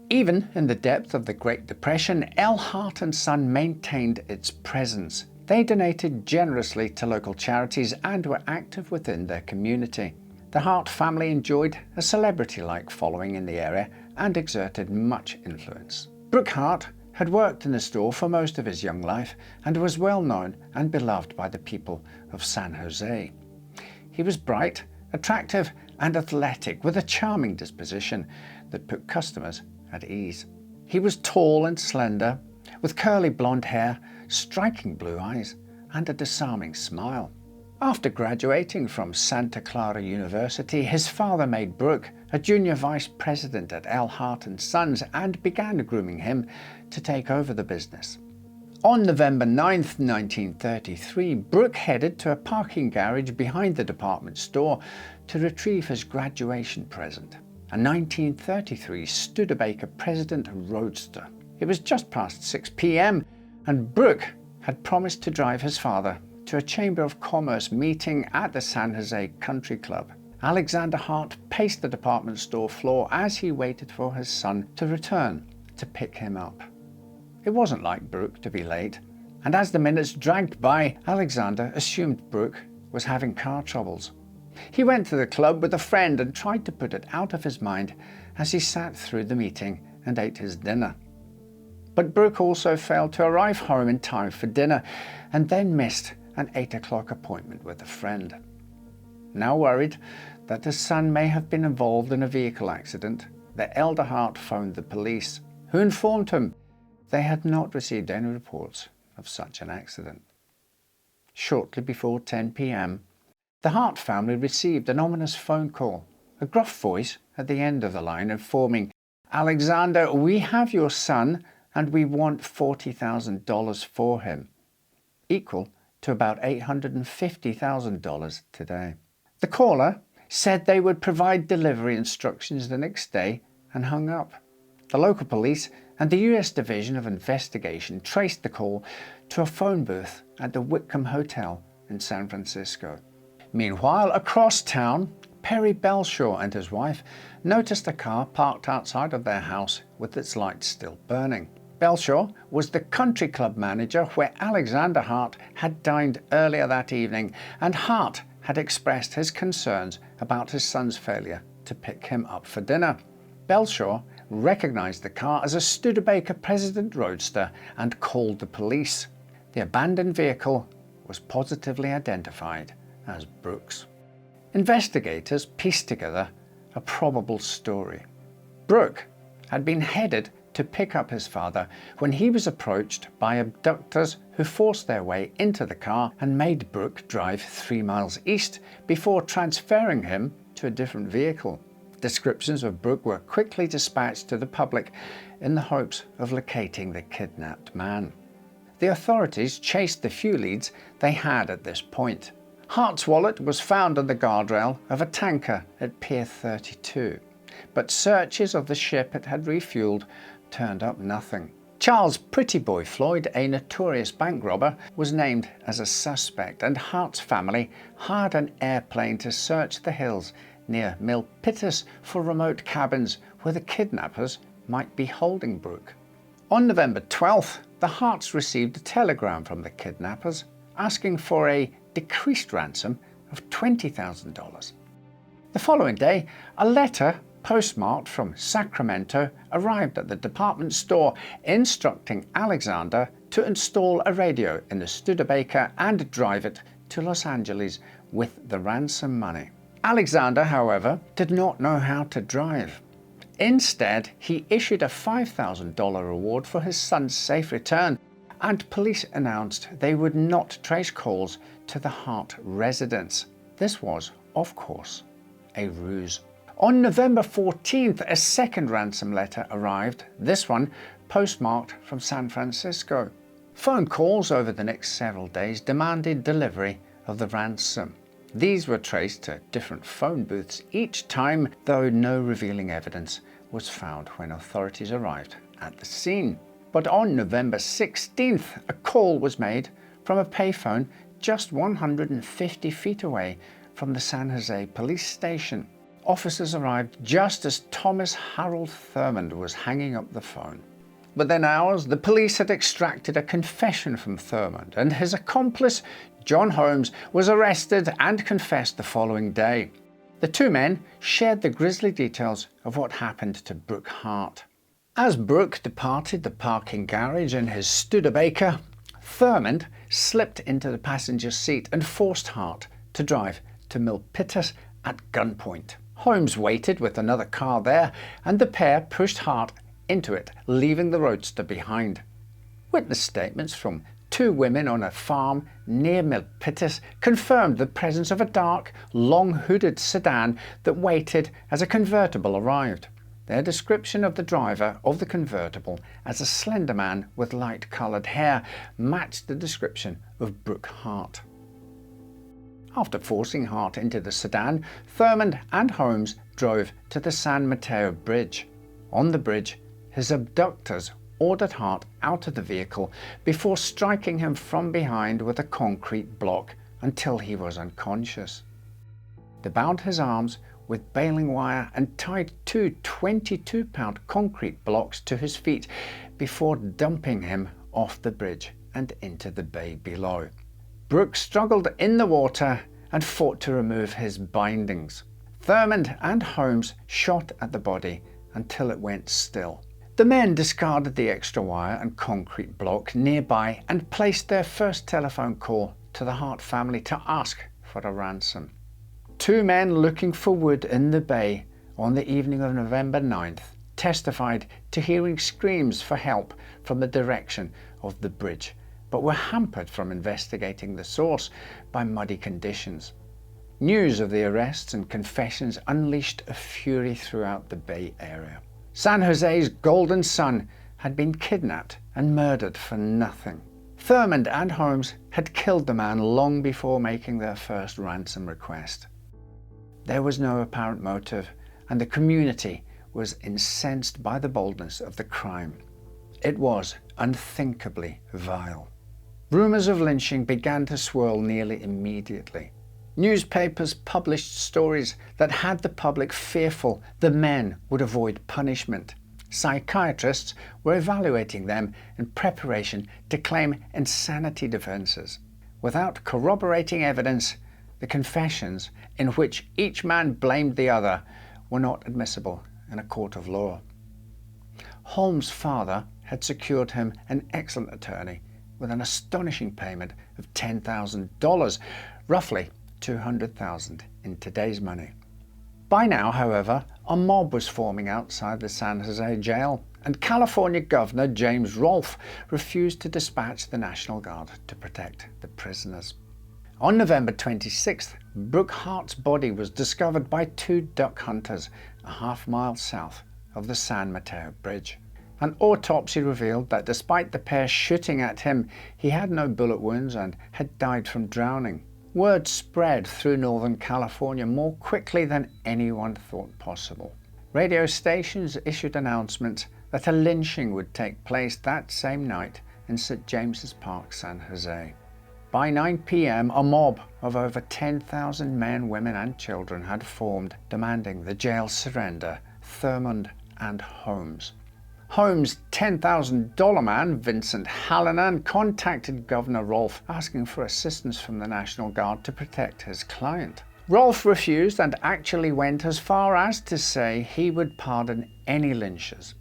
[SPEAKER 1] Even in the depth of the Great Depression, L. Hart & Son maintained its presence. They donated generously to local charities and were active within their community. The Hart family enjoyed a celebrity-like following in the area and exerted much influence. Brooke Hart had worked in the store for most of his young life and was well known and beloved by the people of San Jose. He was bright, attractive and athletic, with a charming disposition that put customers at ease. He was tall and slender, with curly blonde hair, striking blue eyes and a disarming smile. After graduating from Santa Clara University, his father made Brooke a junior vice president at L. Hart & Sons and began grooming him to take over the business. On November 9, 1933, Brooke headed to a parking garage behind the department store to retrieve his graduation present, a 1933 Studebaker President Roadster. It was just past 6 p.m. and Brooke had promised to drive his father to a Chamber of Commerce meeting at the San Jose Country Club. Alexander Hart paced the department store floor as he waited for his son to return to pick him up. It wasn't like Brooke to be late, and as the minutes dragged by, Alexander assumed Brooke was having car troubles. He went to the club with a friend and tried to put it out of his mind as he sat through the meeting and ate his dinner. But Brooke also failed to arrive home in time for dinner and then missed an 8 o'clock appointment with a friend. Now worried that his son may have been involved in a vehicle accident, the elder Hart phoned the police, who informed him they had not received any reports of such an accident. Shortly before 10 p.m, the Hart family received an ominous phone call, a gruff voice at the end of the line informing, "Alexander, we have your son and we want $40,000 for him," equal to about $850,000 today. The caller said they would provide delivery instructions the next day and hung up. The local police and the US Division of Investigation traced the call to a phone booth at the Whitcomb Hotel in San Francisco. Meanwhile, across town, Perry Belshaw and his wife noticed a car parked outside of their house with its lights still burning. Belshaw was the country club manager where Alexander Hart had dined earlier that evening, and Hart had expressed his concerns about his son's failure to pick him up for dinner. Belshaw recognized the car as a Studebaker President Roadster and called the police. The abandoned vehicle was positively identified as Brooke's. Investigators pieced together a probable story. Brooke had been headed to pick up his father when he was approached by abductors who forced their way into the car and made Brooke drive 3 miles east before transferring him to a different vehicle. Descriptions of Brooke were quickly dispatched to the public in the hopes of locating the kidnapped man. The authorities chased the few leads they had at this point. Hart's wallet was found on the guardrail of a tanker at Pier 32, but searches of the ship it had refueled turned up nothing. Charles Prettyboy Floyd, a notorious bank robber, was named as a suspect, and Hart's family hired an airplane to search the hills near Milpitas for remote cabins where the kidnappers might be holding Brooke. On November 12th, the Harts received a telegram from the kidnappers asking for a decreased ransom of $20,000. The following day, a letter postmarked from Sacramento arrived at the department store instructing Alexander to install a radio in the Studebaker and drive it to Los Angeles with the ransom money. Alexander, however, did not know how to drive. Instead, he issued a $5,000 reward for his son's safe return, and police announced they would not trace calls to the Hart residence. This was, of course, a ruse. On November 14th, a second ransom letter arrived, this one postmarked from San Francisco. Phone calls over the next several days demanded delivery of the ransom. These were traced to different phone booths each time, though no revealing evidence was found when authorities arrived at the scene. But on November 16th, a call was made from a payphone just 150 feet away from the San Jose police station. Officers arrived just as Thomas Harold Thurmond was hanging up the phone. Within hours, the police had extracted a confession from Thurmond, and his accomplice, John Holmes, was arrested and confessed the following day. The two men shared the grisly details of what happened to Brooke Hart. As Brooke departed the parking garage in his Studebaker, Thurmond slipped into the passenger seat and forced Hart to drive to Milpitas at gunpoint. Holmes waited with another car there, and the pair pushed Hart into it, leaving the roadster behind. Witness statements from two women on a farm near Milpitas confirmed the presence of a dark, long-hooded sedan that waited as a convertible arrived. Their description of the driver of the convertible as a slender man with light-coloured hair matched the description of Brooke Hart. After forcing Hart into the sedan, Thurmond and Holmes drove to the San Mateo Bridge. On the bridge, his abductors ordered Hart out of the vehicle before striking him from behind with a concrete block until he was unconscious. They bound his arms with baling wire and tied two 22-pound concrete blocks to his feet before dumping him off the bridge and into the bay below. Brooke struggled in the water and fought to remove his bindings. Thurmond and Holmes shot at the body until it went still. The men discarded the extra wire and concrete block nearby and placed their first telephone call to the Hart family to ask for a ransom. Two men looking for wood in the bay on the evening of November 9th testified to hearing screams for help from the direction of the bridge, but were hampered from investigating the source by muddy conditions. News of the arrests and confessions unleashed a fury throughout the Bay Area. San Jose's golden son had been kidnapped and murdered for nothing. Thurmond and Holmes had killed the man long before making their first ransom request. There was no apparent motive, and the community was incensed by the boldness of the crime. It was unthinkably vile. Rumours of lynching began to swirl nearly immediately. Newspapers published stories that had the public fearful the men would avoid punishment. Psychiatrists were evaluating them in preparation to claim insanity defences. Without corroborating evidence, the confessions in which each man blamed the other were not admissible in a court of law. Holmes' father had secured him an excellent attorney with an astonishing payment of $10,000, roughly $200,000 in today's money. By now, however, a mob was forming outside the San Jose jail, and California Governor James Rolfe refused to dispatch the National Guard to protect the prisoners. On November 26th, Brooke Hart's body was discovered by two duck hunters a half-mile south of the San Mateo Bridge. An autopsy revealed that despite the pair shooting at him, he had no bullet wounds and had died from drowning. Word spread through Northern California more quickly than anyone thought possible. Radio stations issued announcements that a lynching would take place that same night in St. James's Park, San Jose. By 9 p.m., a mob of over 10,000 men, women and children had formed, demanding the jail surrender Thurmond and Holmes. Holmes' $10,000 man, Vincent Hallinan, contacted Governor Rolfe asking for assistance from the National Guard to protect his client. Rolfe refused and actually went as far as to say he would pardon any lynchers.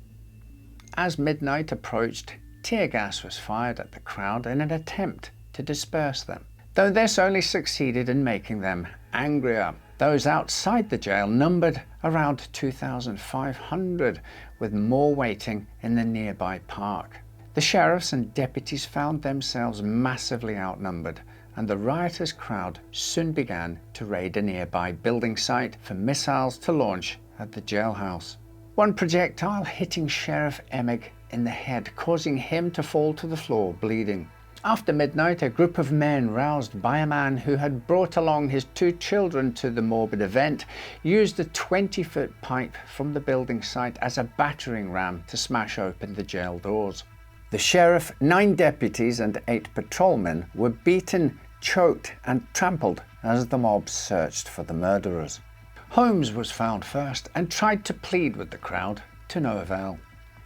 [SPEAKER 1] As midnight approached, tear gas was fired at the crowd in an attempt to disperse them, though this only succeeded in making them angrier. Those outside the jail numbered around 2,500, with more waiting in the nearby park. The sheriffs and deputies found themselves massively outnumbered, and the riotous crowd soon began to raid a nearby building site for missiles to launch at the jailhouse. One projectile hitting Sheriff Emig in the head, causing him to fall to the floor bleeding. After midnight, a group of men, roused by a man who had brought along his 2 children to the morbid event, used a 20-foot pipe from the building site as a battering ram to smash open the jail doors. The sheriff, 9 deputies and 8 patrolmen were beaten, choked and trampled as the mob searched for the murderers. Holmes was found first and tried to plead with the crowd, to no avail.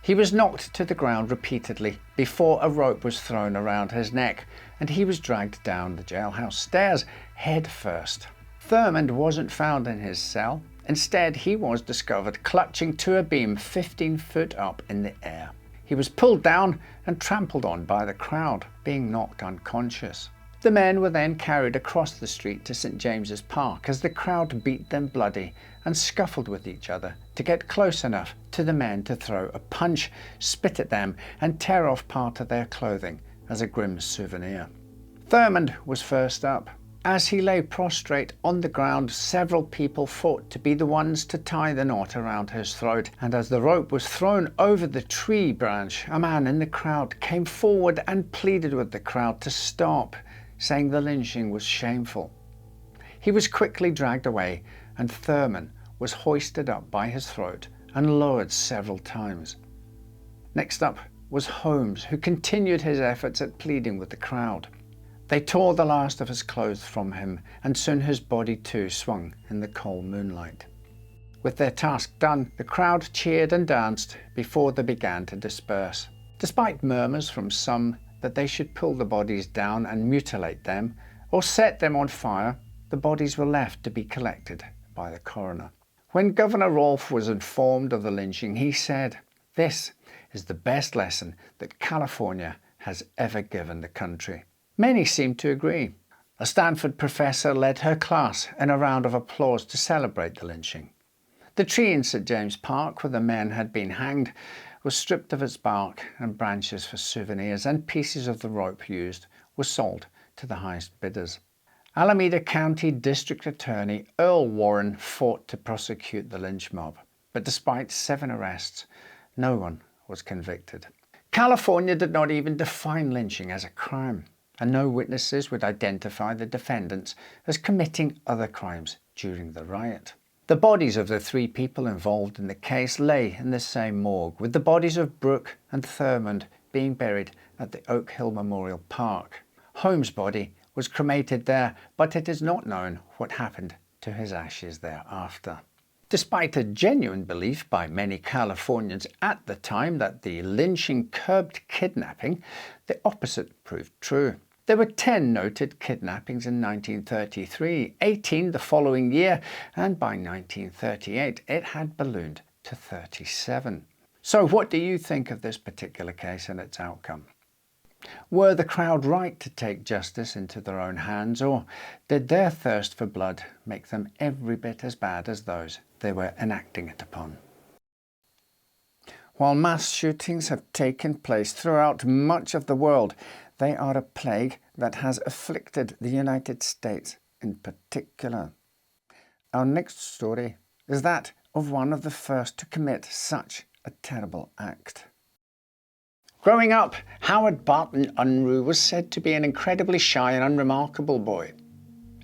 [SPEAKER 1] He was knocked to the ground repeatedly before a rope was thrown around his neck, and he was dragged down the jailhouse stairs head first. Thurmond wasn't found in his cell. Instead, he was discovered clutching to a beam 15 foot up in the air. He was pulled down and trampled on by the crowd, being knocked unconscious. The men were then carried across the street to St. James's Park as the crowd beat them bloody and scuffled with each other to get close enough to the men to throw a punch, spit at them and tear off part of their clothing as a grim souvenir. Thurmond was first up. As he lay prostrate on the ground, several people fought to be the ones to tie the knot around his throat, and as the rope was thrown over the tree branch, a man in the crowd came forward and pleaded with the crowd to stop, saying the lynching was shameful. He was quickly dragged away, and Thurman was hoisted up by his throat and lowered several times. Next up was Holmes, who continued his efforts at pleading with the crowd. They tore the last of his clothes from him, and soon his body too swung in the cold moonlight. With their task done, the crowd cheered and danced before they began to disperse. Despite murmurs from some that they should pull the bodies down and mutilate them, or set them on fire, the bodies were left to be collected by the coroner. When Governor Rolfe was informed of the lynching, he said, "This is the best lesson that California has ever given the country." Many seemed to agree. A Stanford professor led her class in a round of applause to celebrate the lynching. The tree in St. James Park where the men had been hanged was stripped of its bark and branches for souvenirs, and pieces of the rope used were sold to the highest bidders. Alameda County District Attorney Earl Warren fought to prosecute the lynch mob, but despite 7 arrests, no one was convicted. California did not even define lynching as a crime, and no witnesses would identify the defendants as committing other crimes during the riot. The bodies of the 3 people involved in the case lay in the same morgue, with the bodies of Brooke and Thurmond being buried at the Oak Hill Memorial Park. Holmes' body was cremated there, but it is not known what happened to his ashes thereafter. Despite a genuine belief by many Californians at the time that the lynching curbed kidnapping, the opposite proved true. There were 10 noted kidnappings in 1933, 18 the following year, and by 1938 it had ballooned to 37. So what do you think of this particular case and its outcome? Were the crowd right to take justice into their own hands, or did their thirst for blood make them every bit as bad as those they were enacting it upon? While mass shootings have taken place throughout much of the world, they are a plague that has afflicted the United States in particular. Our next story is that of one of the first to commit such a terrible act. Growing up, Howard Barton Unruh was said to be an incredibly shy and unremarkable boy.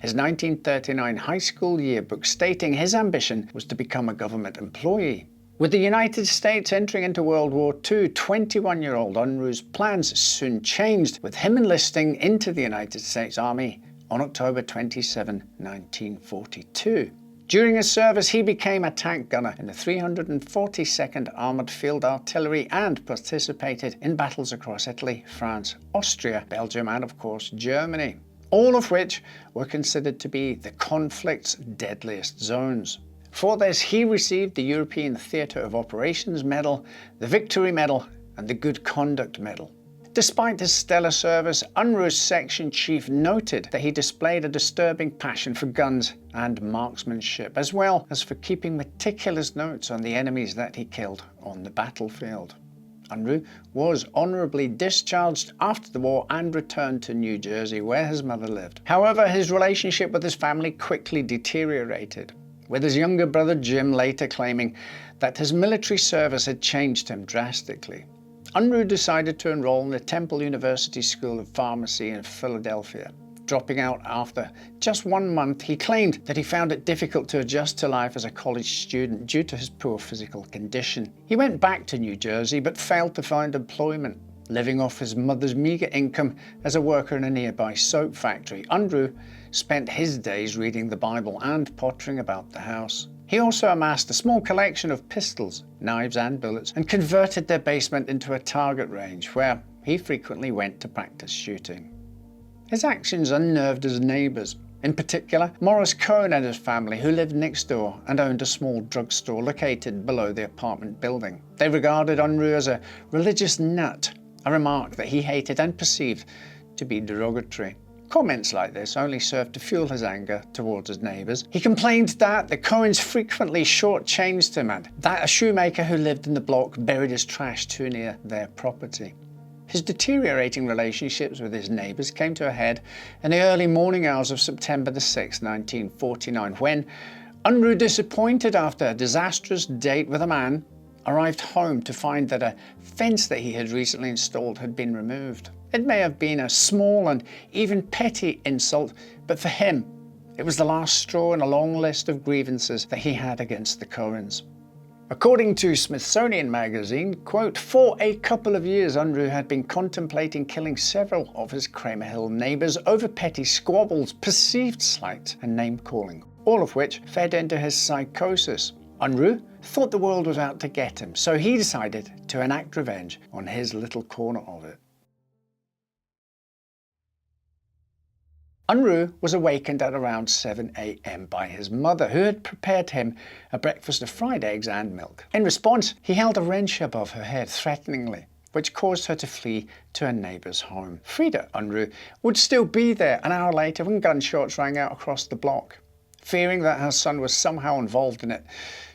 [SPEAKER 1] His 1939 high school yearbook stating his ambition was to become a government employee. With the United States entering into World War II, 21-year-old Unruh's plans soon changed, with him enlisting into the United States Army on October 27, 1942. During his service, he became a tank gunner in the 342nd Armoured Field Artillery and participated in battles across Italy, France, Austria, Belgium, and of course Germany, all of which were considered to be the conflict's deadliest zones. For this, he received the European Theatre of Operations Medal, the Victory Medal, and the Good Conduct Medal. Despite his stellar service, Unruh's section chief noted that he displayed a disturbing passion for guns and marksmanship, as well as for keeping meticulous notes on the enemies that he killed on the battlefield. Unruh was honourably discharged after the war and returned to New Jersey, where his mother lived. However, his relationship with his family quickly deteriorated, with his younger brother Jim later claiming that his military service had changed him drastically. Unruh decided to enroll in the Temple University School of Pharmacy in Philadelphia. Dropping out after just 1 month, he claimed that he found it difficult to adjust to life as a college student due to his poor physical condition. He went back to New Jersey but failed to find employment. Living off his mother's meagre income as a worker in a nearby soap factory, Unruh spent his days reading the Bible and pottering about the house. He also amassed a small collection of pistols, knives and bullets, and converted their basement into a target range where he frequently went to practice shooting. His actions unnerved his neighbours, in particular Morris Cohen and his family, who lived next door and owned a small drugstore located below the apartment building. They regarded Unruh as a religious nut, a remark that he hated and perceived to be derogatory. Comments like this only served to fuel his anger towards his neighbours. He complained that the Cohens frequently shortchanged him and that a shoemaker who lived in the block buried his trash too near their property. His deteriorating relationships with his neighbours came to a head in the early morning hours of September 6, 1949, when Unruh, disappointed after a disastrous date with a man, arrived home to find that a fence that he had recently installed had been removed. It may have been a small and even petty insult, but for him, it was the last straw in a long list of grievances that he had against the Cohens. According to Smithsonian Magazine, quote, for a couple of years, Unruh had been contemplating killing several of his Kramer Hill neighbours over petty squabbles, perceived slights and name-calling, all of which fed into his psychosis. Unruh thought the world was out to get him, so he decided to enact revenge on his little corner of it. Unruh was awakened at around 7 a.m. by his mother, who had prepared him a breakfast of fried eggs and milk. In response, he held a wrench above her head threateningly, which caused her to flee to a neighbour's home. Frida Unruh would still be there an hour later when gunshots rang out across the block. Fearing that her son was somehow involved in it,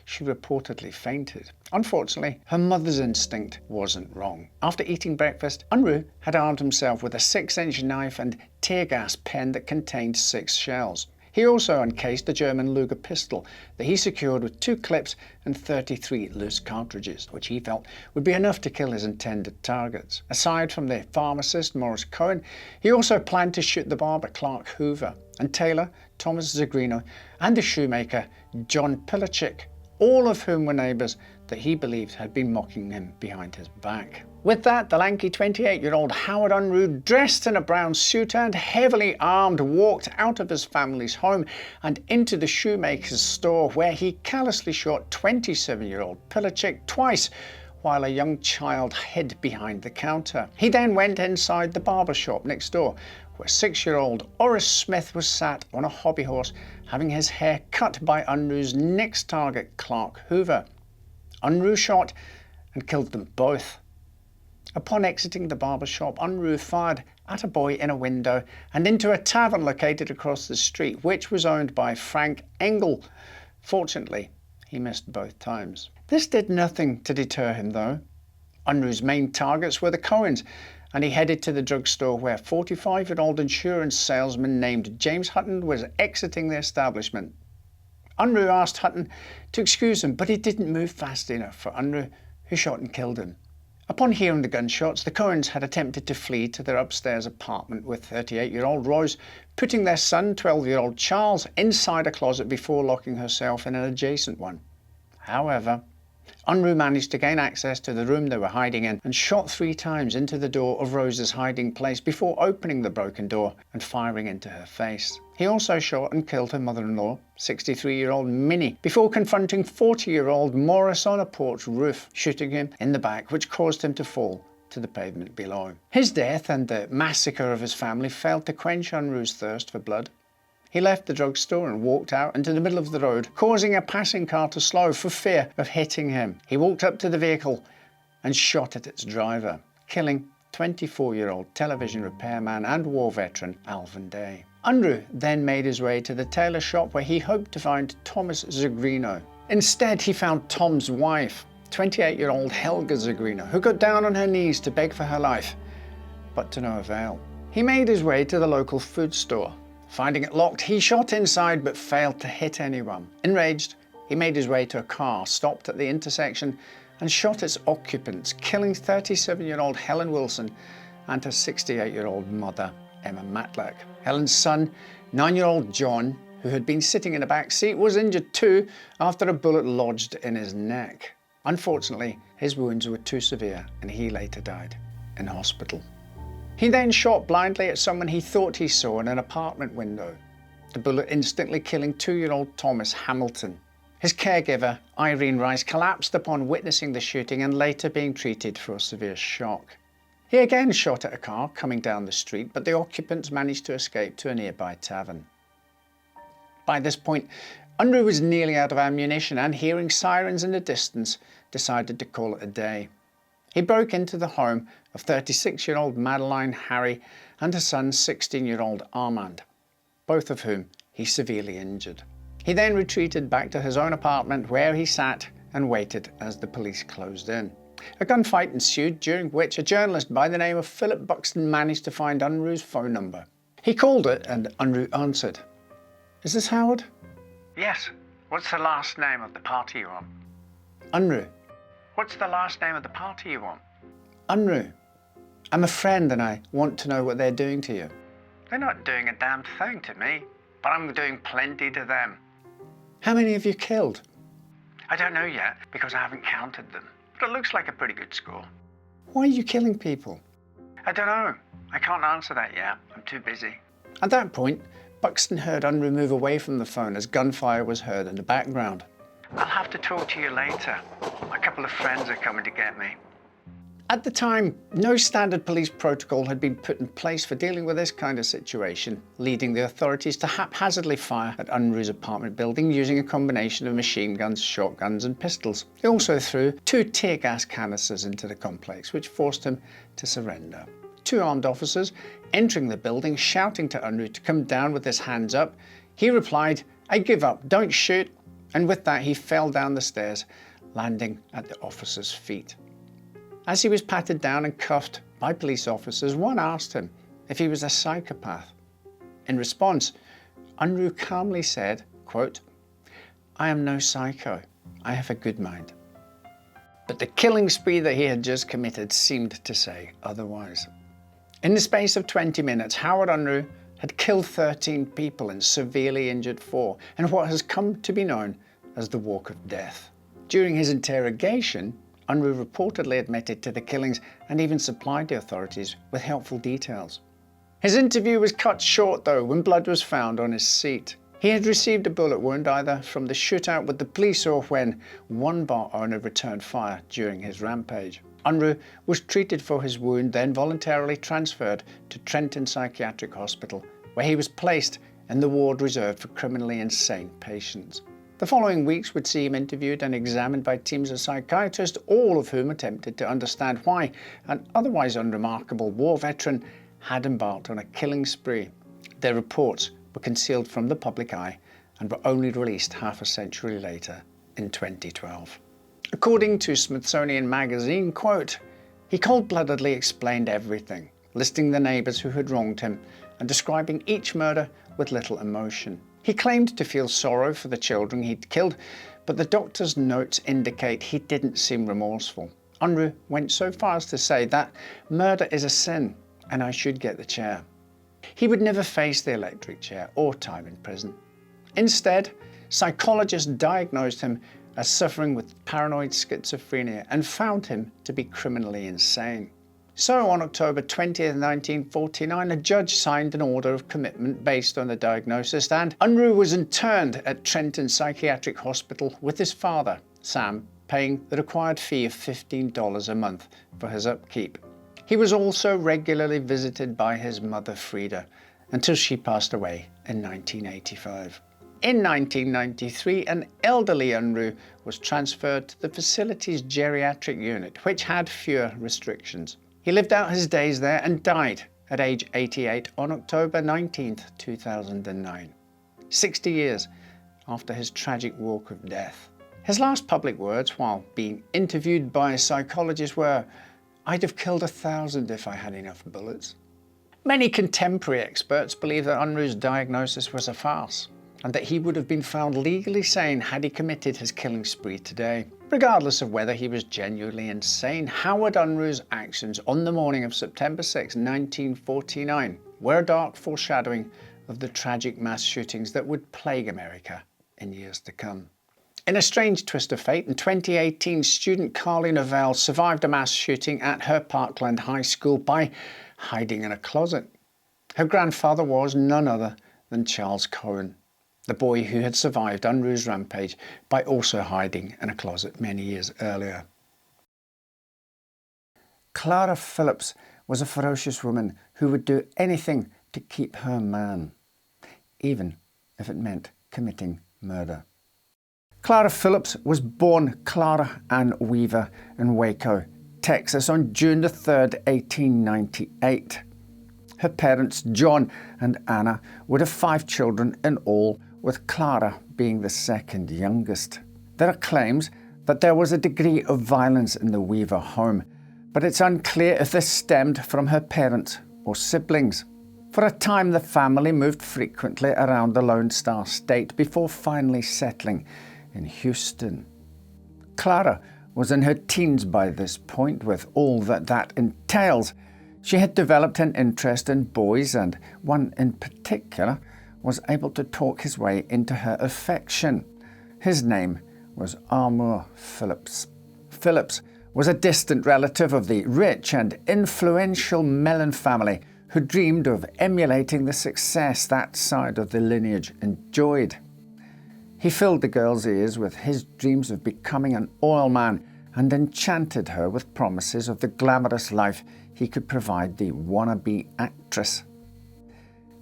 [SPEAKER 1] she reportedly fainted. Unfortunately, her mother's instinct wasn't wrong. After eating breakfast, Unruh had armed himself with a 6-inch knife and tear gas pen that contained 6 shells. He also encased a German Luger pistol that he secured with 2 clips and 33 loose cartridges, which he felt would be enough to kill his intended targets. Aside from the pharmacist Morris Cohen, he also planned to shoot the barber Clark Hoover and tailor Thomas Zagrino and the shoemaker John Pilachik, all of whom were neighbours that he believed had been mocking him behind his back. With that, the lanky 28-year-old Howard Unruh, dressed in a brown suit and heavily armed, walked out of his family's home and into the shoemaker's store, where he callously shot 27-year-old Pilachik twice while a young child hid behind the counter. He then went inside the barber shop next door, where 6-year-old Oris Smith was sat on a hobby horse having his hair cut by Unruh's next target, Clark Hoover. Unruh shot and killed them both. Upon exiting the barber shop, Unruh fired at a boy in a window and into a tavern located across the street, which was owned by Frank Engel. Fortunately, he missed both times. This did nothing to deter him, though. Unruh's main targets were the Cohens, and he headed to the drugstore where 45-year-old insurance salesman named James Hutton was exiting the establishment. Unruh asked Hutton to excuse him, but he didn't move fast enough for Unruh, who shot and killed him. Upon hearing the gunshots, the Cohens had attempted to flee to their upstairs apartment with 38-year-old Rose, putting their son, 12-year-old Charles, inside a closet before locking herself in an adjacent one. However, Unruh managed to gain access to the room they were hiding in and shot 3 times into the door of Rose's hiding place before opening the broken door and firing into her face. He also shot and killed her mother-in-law, 63-year-old Minnie, before confronting 40-year-old Morris on a porch roof, shooting him in the back, which caused him to fall to the pavement below. His death and the massacre of his family failed to quench Unruh's thirst for blood. He left the drugstore and walked out into the middle of the road, causing a passing car to slow for fear of hitting him. He walked up to the vehicle and shot at its driver, killing 24-year-old television repairman and war veteran Alvin Day. Unruh then made his way to the tailor shop where he hoped to find Thomas Zagrino. Instead, he found Tom's wife, 28-year-old Helga Zagrino, who got down on her knees to beg for her life, but to no avail. He made his way to the local food store. Finding it locked, he shot inside but failed to hit anyone. Enraged, he He made his way to a car, stopped at the intersection and shot its occupants, killing 37-year-old Helen Wilson and her 68-year-old mother, Emma Matlack. Helen's son, 9-year-old John, who had been sitting in the back seat, was injured too after a bullet lodged in his neck. Unfortunately, his wounds were too severe and he later died in hospital. He then shot blindly at someone he thought he saw in an apartment window, the bullet instantly killing 2-year-old Thomas Hamilton. His caregiver, Irene Rice, collapsed upon witnessing the shooting and later being treated for a severe shock. He again shot at a car coming down the street, but the occupants managed to escape to a nearby tavern. By this point, Unruh was nearly out of ammunition and, hearing sirens in the distance, decided to call it a day. He broke into the home of 36-year-old Madeline Harry and her son, 16-year-old Armand, both of whom he severely injured. He then retreated back to his own apartment where he sat and waited as the police closed in. A gunfight ensued, during which a journalist by the name of Philip Buxton managed to find Unruh's phone number. He called it and Unruh answered. "Is this Howard?" "Yes. What's the last name of the party you're on?" "Unruh." "What's the last name of the party you're on?" "Unruh. I'm a friend and I want to know what they're doing to you." "They're not doing a damn thing to me, but I'm doing plenty to them." "How many have you killed?" "I don't know yet because I haven't counted them, but it looks like a pretty good score." "Why are you killing people?" "I don't know. I can't answer that yet. I'm too busy." At that point, Buxton heard Unruh move away from the phone as gunfire was heard in the background. "I'll have to talk to you later. A couple of friends are coming to get me." At the time, no standard police protocol had been put in place for dealing with this kind of situation, leading the authorities to haphazardly fire at Unruh's apartment building using a combination of machine guns, shotguns and pistols. They also threw 2 tear gas canisters into the complex, which forced him to surrender. 2 armed officers entering the building, shouting to Unruh to come down with his hands up. He replied, "I give up, don't shoot," and with that he fell down the stairs, landing at the officers' feet. As he was patted down and cuffed by police officers, one asked him if he was a psychopath. In response, Unruh calmly said, quote, "I am no psycho, I have a good mind." But the killing spree that he had just committed seemed to say otherwise. In the space of 20 minutes, Howard Unruh had killed 13 people and severely injured 4, in what has come to be known as the Walk of Death. During his interrogation, Unruh reportedly admitted to the killings and even supplied the authorities with helpful details. His interview was cut short though when blood was found on his seat. He had received a bullet wound either from the shootout with the police or when one bar owner returned fire during his rampage. Unruh was treated for his wound, then voluntarily transferred to Trenton Psychiatric Hospital, where he was placed in the ward reserved for criminally insane patients. The following weeks would see him interviewed and examined by teams of psychiatrists, all of whom attempted to understand why an otherwise unremarkable war veteran had embarked on a killing spree. Their reports were concealed from the public eye and were only released half a century later in 2012. According to Smithsonian Magazine, quote, "He cold-bloodedly explained everything, listing the neighbours who had wronged him and describing each murder with little emotion. He claimed to feel sorrow for the children he'd killed, but the doctor's notes indicate he didn't seem remorseful. Unruh went so far as to say that murder is a sin and I should get the chair. He would never face the electric chair or time in prison. Instead, psychologists diagnosed him as suffering with paranoid schizophrenia and found him to be criminally insane. So on October 20th, 1949, a judge signed an order of commitment based on the diagnosis, and Unruh was interned at Trenton Psychiatric Hospital with his father, Sam, paying the required fee of $15 a month for his upkeep. He was also regularly visited by his mother, Frida, until she passed away in 1985. In 1993, an elderly Unruh was transferred to the facility's geriatric unit, which had fewer restrictions. He lived out his days there and died at age 88 on October 19th, 2009, 60 years after his tragic walk of death. His last public words while being interviewed by a psychologist were, "I'd have killed 1,000 if I had enough bullets." Many contemporary experts believe that Unruh's diagnosis was a farce. and that he would have been found legally sane had he committed his killing spree today. Regardless of whether he was genuinely insane, Howard Unruh's actions on the morning of September 6, 1949 were a dark foreshadowing of the tragic mass shootings that would plague America in years to come. In a strange twist of fate, in 2018, student Carly Novell survived a mass shooting at her Parkland High School by hiding in a closet. Her grandfather was none other than Charles Cohen, the boy who had survived Unruh's rampage by also hiding in a closet many years earlier. Clara Phillips was a ferocious woman who would do anything to keep her man, even if it meant committing murder. Clara Phillips was born Clara Ann Weaver in Waco, Texas on June 3, 1898. Her parents, John and Anna, would have 5 children in all, with Clara being the second youngest. There are claims that there was a degree of violence in the Weaver home, but it's unclear if this stemmed from her parents or siblings. For a time, the family moved frequently around the Lone Star State before finally settling in Houston. Clara was in her teens by this point, with all that entails. She had developed an interest in boys, and one in particular was able to talk his way into her affection. His name was Armour Phillips. Phillips was a distant relative of the rich and influential Mellon family who dreamed of emulating the success that side of the lineage enjoyed. He filled the girl's ears with his dreams of becoming an oil man and enchanted her with promises of the glamorous life he could provide the wannabe actress.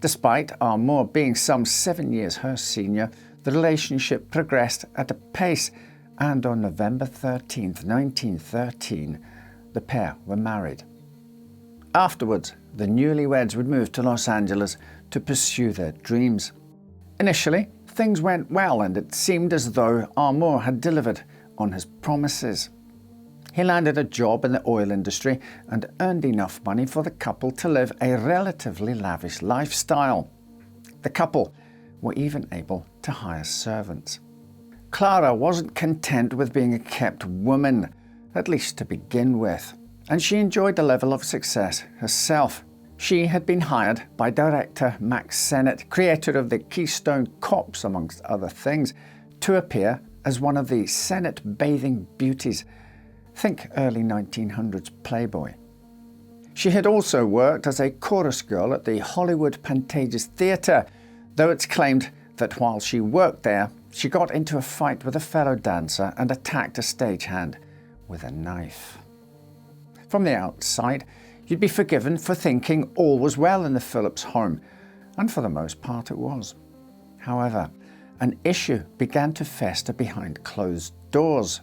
[SPEAKER 1] Despite Armour being some 7 years her senior, the relationship progressed at a pace, and on November 13, 1913, the pair were married. Afterwards, the newlyweds would move to Los Angeles to pursue their dreams. Initially, things went well, and it seemed as though Armour had delivered on his promises. He landed a job in the oil industry and earned enough money for the couple to live a relatively lavish lifestyle. The couple were even able to hire servants. Clara wasn't content with being a kept woman, at least to begin with, and she enjoyed a level of success herself. She had been hired by director Max Sennett, creator of the Keystone Cops amongst other things, to appear as one of the Sennett bathing beauties. Think early 1900s Playboy. She had also worked as a chorus girl at the Hollywood Pantages Theatre, though it's claimed that while she worked there, she got into a fight with a fellow dancer and attacked a stagehand with a knife. From the outside, you'd be forgiven for thinking all was well in the Phillips home, and for the most part it was. However, an issue began to fester behind closed doors.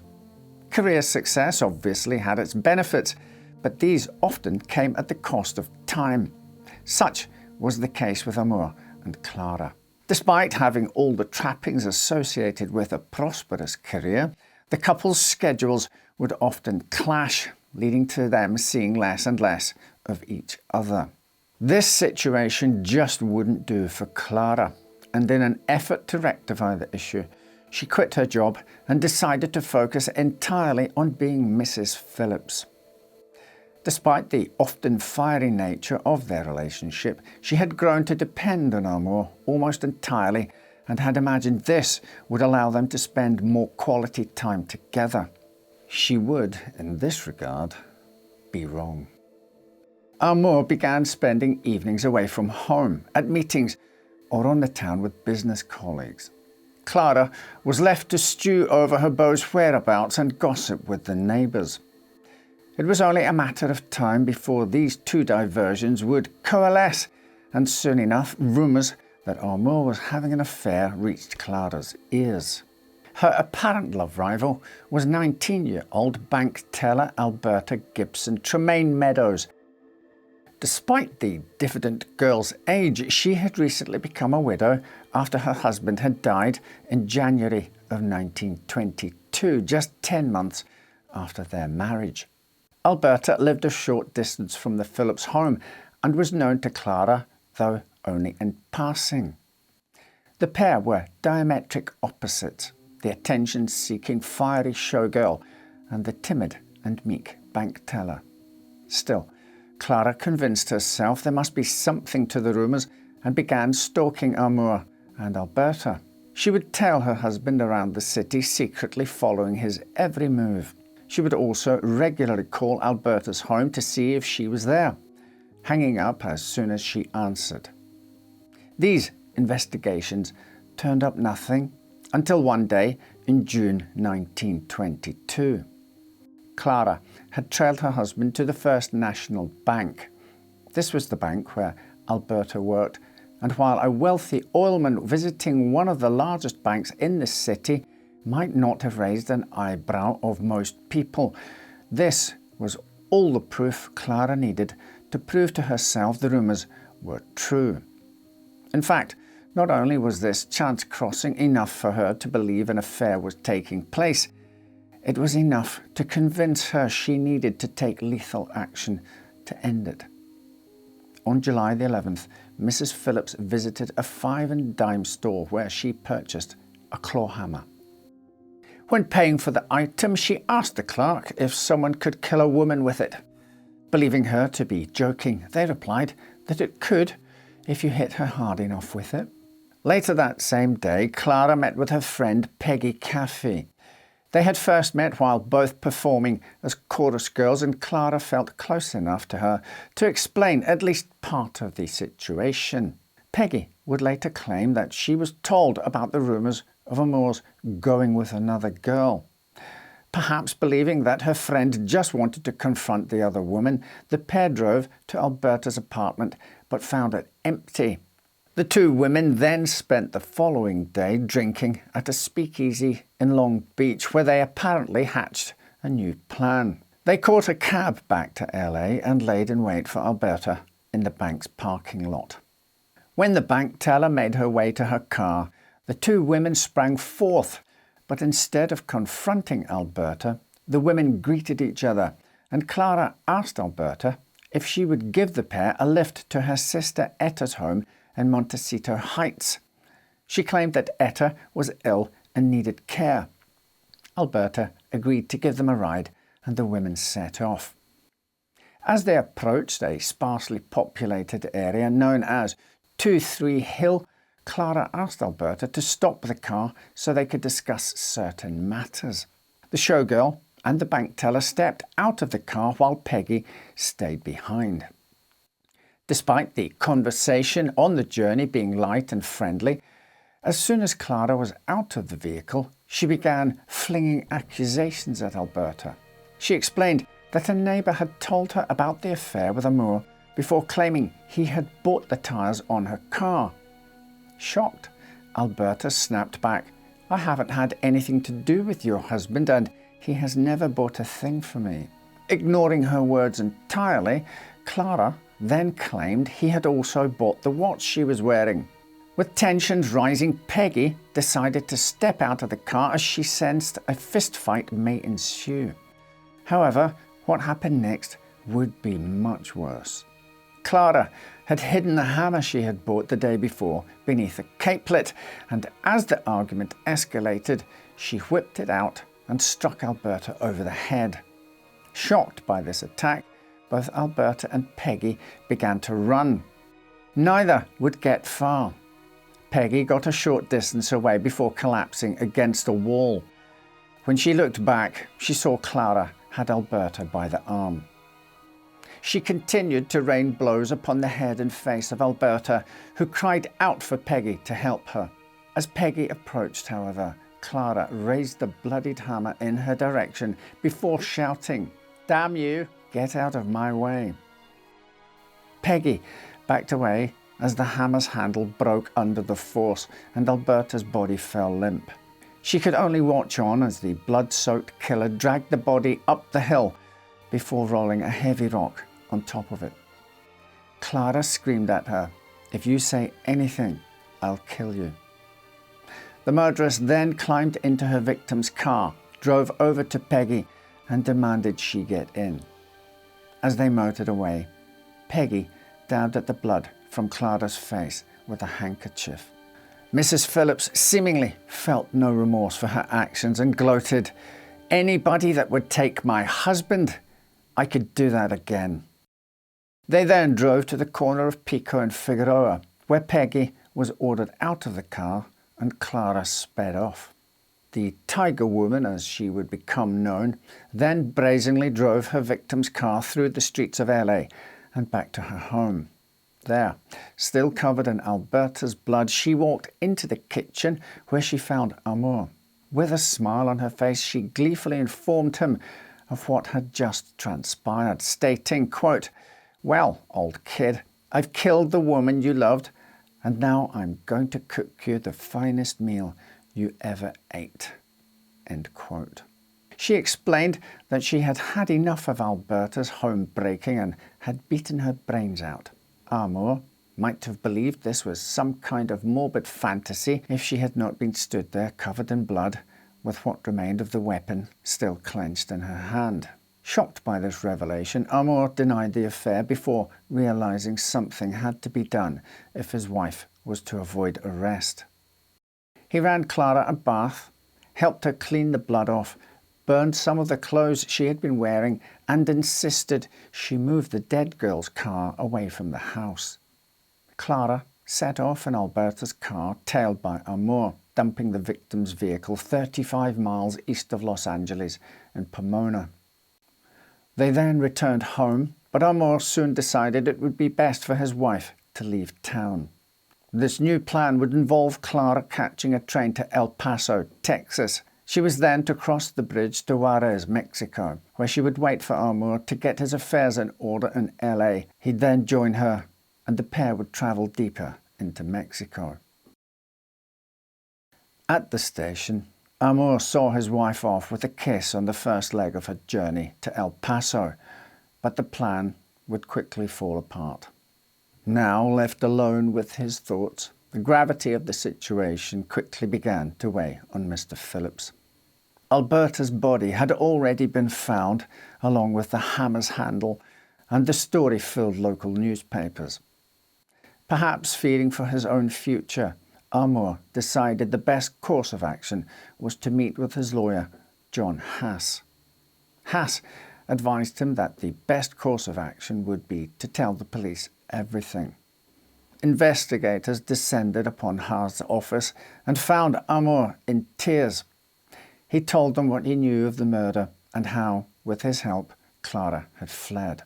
[SPEAKER 1] Career success obviously had its benefits, but these often came at the cost of time. Such was the case with Armour and Clara. Despite having all the trappings associated with a prosperous career, the couple's schedules would often clash, leading to them seeing less and less of each other. This situation just wouldn't do for Clara, and in an effort to rectify the issue, she quit her job and decided to focus entirely on being Mrs. Phillips. Despite the often fiery nature of their relationship, she had grown to depend on Armour almost entirely and had imagined this would allow them to spend more quality time together. She would, in this regard, be wrong. Armour began spending evenings away from home, at meetings, or on the town with business colleagues. Clara was left to stew over her beau's whereabouts and gossip with the neighbours. It was only a matter of time before these two diversions would coalesce, and soon enough rumours that Armour was having an affair reached Clara's ears. Her apparent love rival was 19-year-old bank teller Alberta Gibson Tremaine Meadows. Despite the diffident girl's age, she had recently become a widow after her husband had died in January of 1922, just 10 months after their marriage. Alberta lived a short distance from the Phillips home and was known to Clara, though only in passing. The pair were diametric opposites, the attention-seeking fiery showgirl and the timid and meek bank teller. Still, Clara convinced herself there must be something to the rumours and began stalking Amour and Alberta. She would tail her husband around the city, secretly following his every move. She would also regularly call Alberta's home to see if she was there, hanging up as soon as she answered. These investigations turned up nothing until one day in June 1922. Clara had trailed her husband to the First National Bank. This was the bank where Alberta worked, and while a wealthy oilman visiting one of the largest banks in the city might not have raised an eyebrow of most people, this was all the proof Clara needed to prove to herself the rumours were true. In fact, not only was this chance crossing enough for her to believe an affair was taking place, it was enough to convince her she needed to take lethal action to end it. On July the 11th, Mrs. Phillips visited a 5-and-dime store where she purchased a claw hammer. When paying for the item, she asked the clerk if someone could kill a woman with it. Believing her to be joking, they replied that it could if you hit her hard enough with it. Later that same day, Clara met with her friend Peggy Caffey. They had first met while both performing as chorus girls, and Clara felt close enough to her to explain at least part of the situation. Peggy would later claim that she was told about the rumours of Amour's going with another girl. Perhaps believing that her friend just wanted to confront the other woman, the pair drove to Alberta's apartment but found it empty. The two women then spent the following day drinking at a speakeasy in Long Beach, where they apparently hatched a new plan. They caught a cab back to LA and laid in wait for Alberta in the bank's parking lot. When the bank teller made her way to her car, the two women sprang forth, but instead of confronting Alberta, the women greeted each other, and Clara asked Alberta if she would give the pair a lift to her sister Etta's home in Montecito Heights. She claimed that Etta was ill and needed care. Alberta agreed to give them a ride, and the women set off. As they approached a sparsely populated area known as 2-3 Hill, Clara asked Alberta to stop the car so they could discuss certain matters. The showgirl and the bank teller stepped out of the car while Peggy stayed behind. Despite the conversation on the journey being light and friendly, as soon as Clara was out of the vehicle, she began flinging accusations at Alberta. She explained that a neighbour had told her about the affair with Amour before claiming he had bought the tyres on her car. Shocked, Alberta snapped back, "I haven't had anything to do with your husband, and he has never bought a thing for me." Ignoring her words entirely, Clara then claimed he had also bought the watch she was wearing. With tensions rising, Peggy decided to step out of the car as she sensed a fistfight may ensue. However, what happened next would be much worse. Clara had hidden the hammer she had bought the day before beneath a capelet, and as the argument escalated, she whipped it out and struck Alberta over the head. Shocked by this attack, both Alberta and Peggy began to run. Neither would get far. Peggy got a short distance away before collapsing against a wall. When she looked back, she saw Clara had Alberta by the arm. She continued to rain blows upon the head and face of Alberta, who cried out for Peggy to help her. As Peggy approached, however, Clara raised the bloodied hammer in her direction before shouting, "Damn you! Get out of my way." Peggy backed away as the hammer's handle broke under the force and Alberta's body fell limp. She could only watch on as the blood-soaked killer dragged the body up the hill before rolling a heavy rock on top of it. Clara screamed at her, "If you say anything, I'll kill you." The murderess then climbed into her victim's car, drove over to Peggy, and demanded she get in. As they motored away, Peggy dabbed at the blood from Clara's face with a handkerchief. Mrs. Phillips seemingly felt no remorse for her actions and gloated, "Anybody that would take my husband, I could do that again." They then drove to the corner of Pico and Figueroa, where Peggy was ordered out of the car and Clara sped off. The Tiger Woman, as she would become known, then brazenly drove her victim's car through the streets of LA and back to her home. There, still covered in Alberta's blood, she walked into the kitchen where she found Amor. With a smile on her face, she gleefully informed him of what had just transpired, stating, quote, "Well, old kid, I've killed the woman you loved, and now I'm going to cook you the finest meal you ever ate." End quote. She explained that she had had enough of Alberta's home breaking and had beaten her brains out. Amor might have believed this was some kind of morbid fantasy if she had not been stood there covered in blood with what remained of the weapon still clenched in her hand. Shocked by this revelation, Amor denied the affair before realizing something had to be done if his wife was to avoid arrest. He ran Clara a bath, helped her clean the blood off, burned some of the clothes she had been wearing, and insisted she move the dead girl's car away from the house. Clara set off in Alberta's car, tailed by Amor, dumping the victim's vehicle 35 miles east of Los Angeles in Pomona. They then returned home, but Amor soon decided it would be best for his wife to leave town. This new plan would involve Clara catching a train to El Paso, Texas. She was then to cross the bridge to Juarez, Mexico, where she would wait for Amor to get his affairs in order in LA. He'd then join her, and the pair would travel deeper into Mexico. At the station, Amor saw his wife off with a kiss on the first leg of her journey to El Paso, but the plan would quickly fall apart. Now left alone with his thoughts, the gravity of the situation quickly began to weigh on Mr. Phillips. Alberta's body had already been found, along with the hammer's handle, and the story filled local newspapers. Perhaps fearing for his own future, Amor decided the best course of action was to meet with his lawyer, John Hass. Hass advised him that the best course of action would be to tell the police everything. Investigators descended upon Haas' office and found Amor in tears. He told them what he knew of the murder and how, with his help, Clara had fled.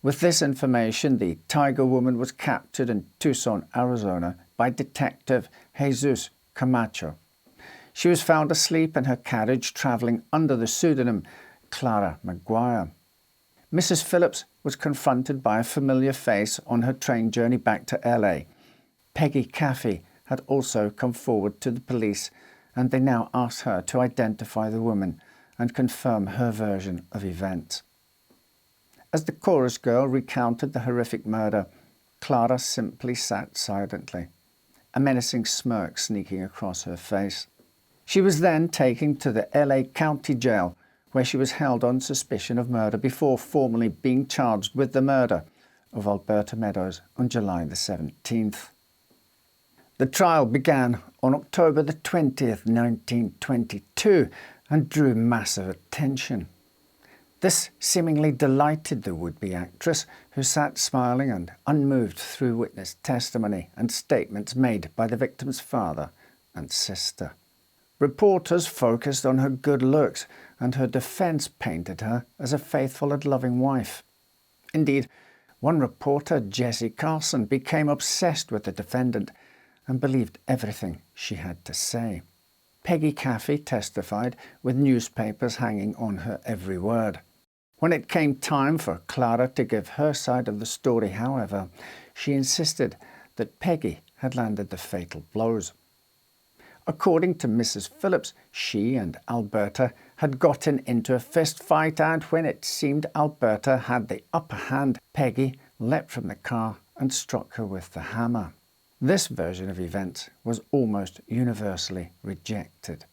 [SPEAKER 1] With this information, the Tiger Woman was captured in Tucson, Arizona by Detective Jesus Camacho. She was found asleep in her carriage traveling under the pseudonym Clara Maguire. Mrs. Phillips was confronted by a familiar face on her train journey back to LA. Peggy Caffey had also come forward to the police, and they now asked her to identify the woman and confirm her version of events. As the chorus girl recounted the horrific murder, Clara simply sat silently, a menacing smirk sneaking across her face. She was then taken to the LA County Jail, where she was held on suspicion of murder before formally being charged with the murder of Alberta Meadows on July the 17th. The trial began on October the 20th, 1922, and drew massive attention. This seemingly delighted the would-be actress, who sat smiling and unmoved through witness testimony and statements made by the victim's father and sister. Reporters focused on her good looks, and her defense painted her as a faithful and loving wife. Indeed, one reporter, Jessie Carlson, became obsessed with the defendant and believed everything she had to say. Peggy Caffey testified, with newspapers hanging on her every word. When it came time for Clara to give her side of the story, however, she insisted that Peggy had landed the fatal blows. According to Mrs. Phillips, she and Alberta had gotten into a fist fight, and when it seemed Alberta had the upper hand, Peggy leapt from the car and struck her with the hammer. This version of events was almost universally rejected,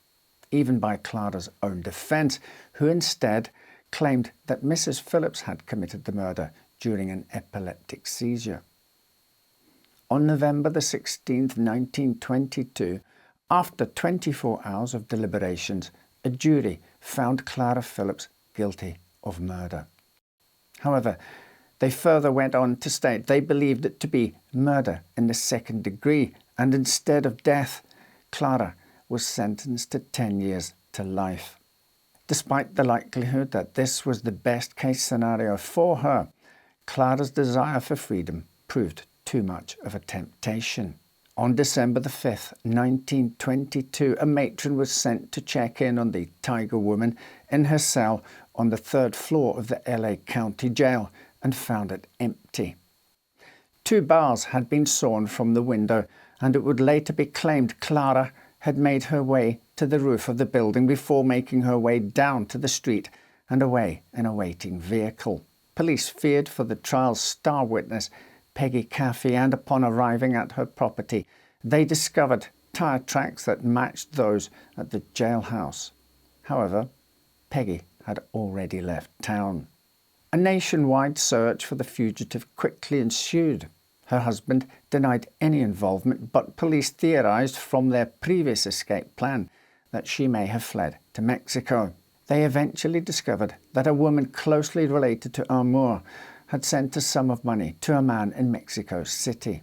[SPEAKER 1] even by Clara's own defense, who instead claimed that Mrs. Phillips had committed the murder during an epileptic seizure. on November the 16th, 1922, after 24 hours of deliberations, a jury found Clara Phillips guilty of murder. However, they further went on to state they believed it to be murder in the second degree, and instead of death, Clara was sentenced to 10 years to life. Despite the likelihood that this was the best case scenario for her, Clara's desire for freedom proved too much of a temptation. On December the 5th, 1922, a matron was sent to check in on the Tiger Woman in her cell on the 3rd floor of the LA County Jail and found it empty. 2 bars had been sawn from the window, and it would later be claimed Clara had made her way to the roof of the building before making her way down to the street and away in a waiting vehicle. Police feared for the trial's star witness, Peggy Caffey, and upon arriving at her property, they discovered tyre tracks that matched those at the jailhouse. However, Peggy had already left town. A nationwide search for the fugitive quickly ensued. Her husband denied any involvement, but police theorized from their previous escape plan that she may have fled to Mexico. They eventually discovered that a woman closely related to Amour had sent a sum of money to a man in Mexico City.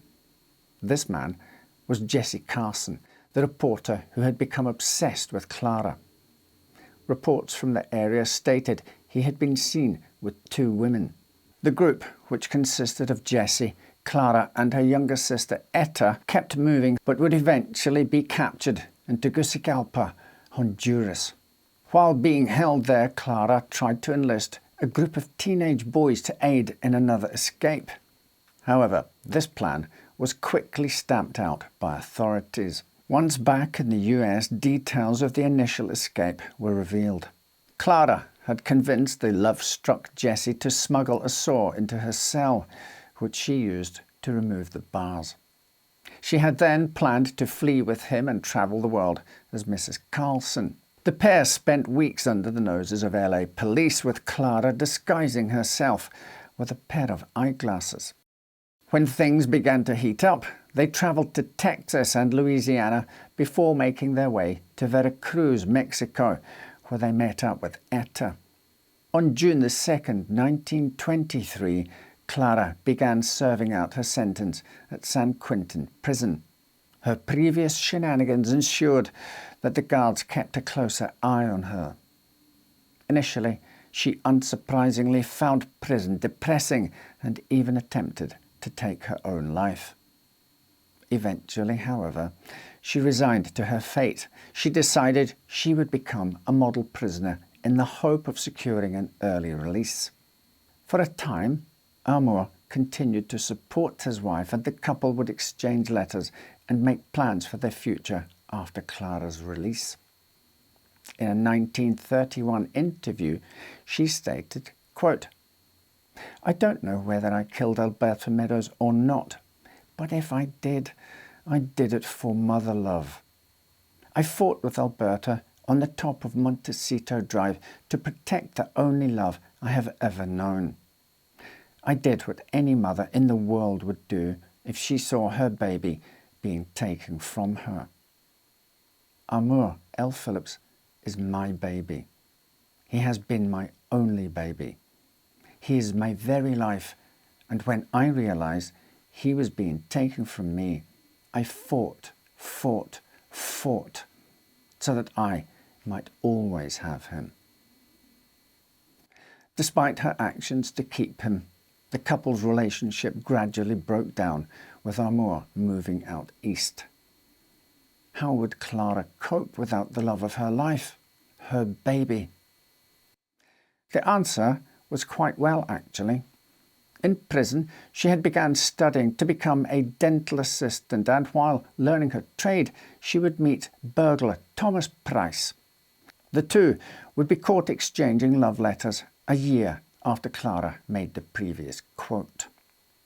[SPEAKER 1] This man was Jesse Carson, the reporter who had become obsessed with Clara. Reports from the area stated he had been seen with 2 women. The group, which consisted of Jesse, Clara and her younger sister Etta, kept moving but would eventually be captured in Tegucigalpa, Honduras. While being held there, Clara tried to enlist a group of teenage boys to aid in another escape. However, this plan was quickly stamped out by authorities. Once back in the US, details of the initial escape were revealed. Clara had convinced the love-struck Jesse to smuggle a saw into her cell, which she used to remove the bars. She had then planned to flee with him and travel the world as Mrs. Carlson. The pair spent weeks under the noses of LA police, with Clara disguising herself with a pair of eyeglasses. When things began to heat up, they travelled to Texas and Louisiana before making their way to Veracruz, Mexico, where they met up with Etta. On June the 2nd, 1923, Clara began serving out her sentence at San Quentin prison. Her previous shenanigans ensured that the guards kept a closer eye on her. Initially, she unsurprisingly found prison depressing and even attempted to take her own life. Eventually, however, she resigned to her fate. She decided she would become a model prisoner in the hope of securing an early release. For a time, Amour continued to support his wife, and the couple would exchange letters and make plans for their future after Clara's release. In a 1931 interview, she stated, quote, "I don't know whether I killed Alberto Meadows or not, but if I did it for mother love. I fought with Alberta on the top of Montecito Drive to protect the only love I have ever known. I did what any mother in the world would do if she saw her baby being taken from her. Amour L. Phillips is my baby. He has been my only baby. He is my very life, and when I realized he was being taken from me, I fought, so that I might always have him." Despite her actions to keep him, the couple's relationship gradually broke down, with Amour moving out east. How would Clara cope without the love of her life, her baby? The answer was quite well, actually. In prison, she had begun studying to become a dental assistant, and while learning her trade, she would meet burglar Thomas Price. The two would be caught exchanging love letters a year after Clara made the previous quote.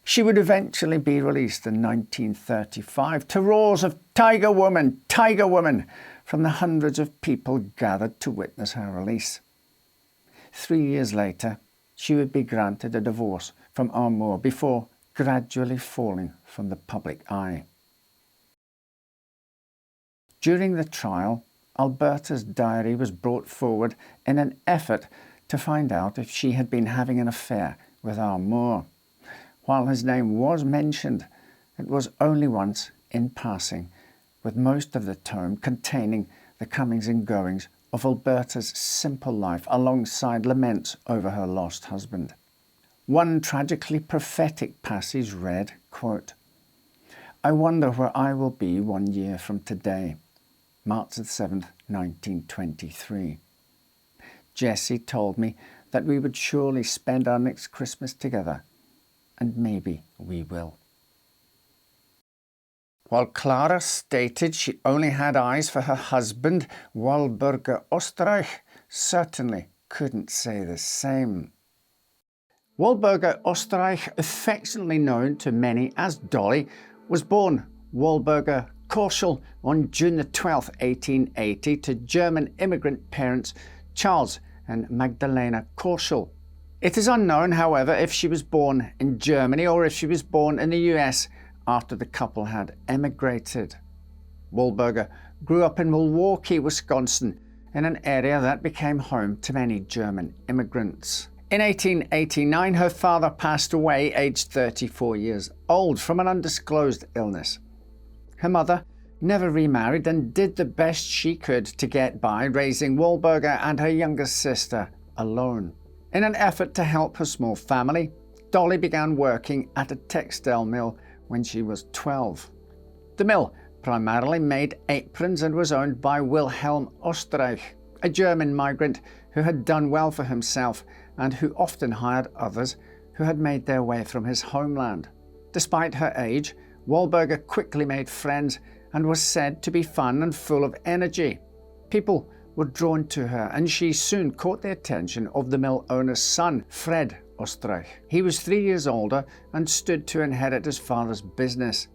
[SPEAKER 1] She would eventually be released in 1935 to roars of "Tiger Woman, Tiger Woman" from the hundreds of people gathered to witness her release. 3 years later, she would be granted a divorce from Amour before gradually falling from the public eye. During the trial, Alberta's diary was brought forward in an effort to find out if she had been having an affair with our Moor. While his name was mentioned, it was only once in passing, with most of the tome containing the comings and goings of Alberta's simple life alongside laments over her lost husband. One tragically prophetic passage read, quote, "I wonder where I will be 1 year from today, March 7th, 1923. Jessie told me that we would surely spend our next Christmas together, and maybe we will." While Clara stated she only had eyes for her husband, Walburga Osterreich certainly couldn't say the same. Walburga Osterreich, affectionately known to many as Dolly, was born Walburga Korschel on June 12, 1880, to German immigrant parents Charles and Magdalena Korschel. It is unknown, however, if she was born in Germany or if she was born in the US after the couple had emigrated. Walburga grew up in Milwaukee, Wisconsin, in an area that became home to many German immigrants. In 1889, her father passed away, aged 34 years old, from an undisclosed illness. Her mother never remarried and did the best she could to get by, raising Walburga and her younger sister alone. In an effort to help her small family, Dolly began working at a textile mill when she was 12. The mill primarily made aprons and was owned by Wilhelm Osterreich, a German migrant who had done well for himself and who often hired others who had made their way from his homeland. Despite her age, Walburga quickly made friends and was said to be fun and full of energy. People were drawn to her, and she soon caught the attention of the mill owner's son, Fred Osterreich. He was 3 years older and stood to inherit his father's business.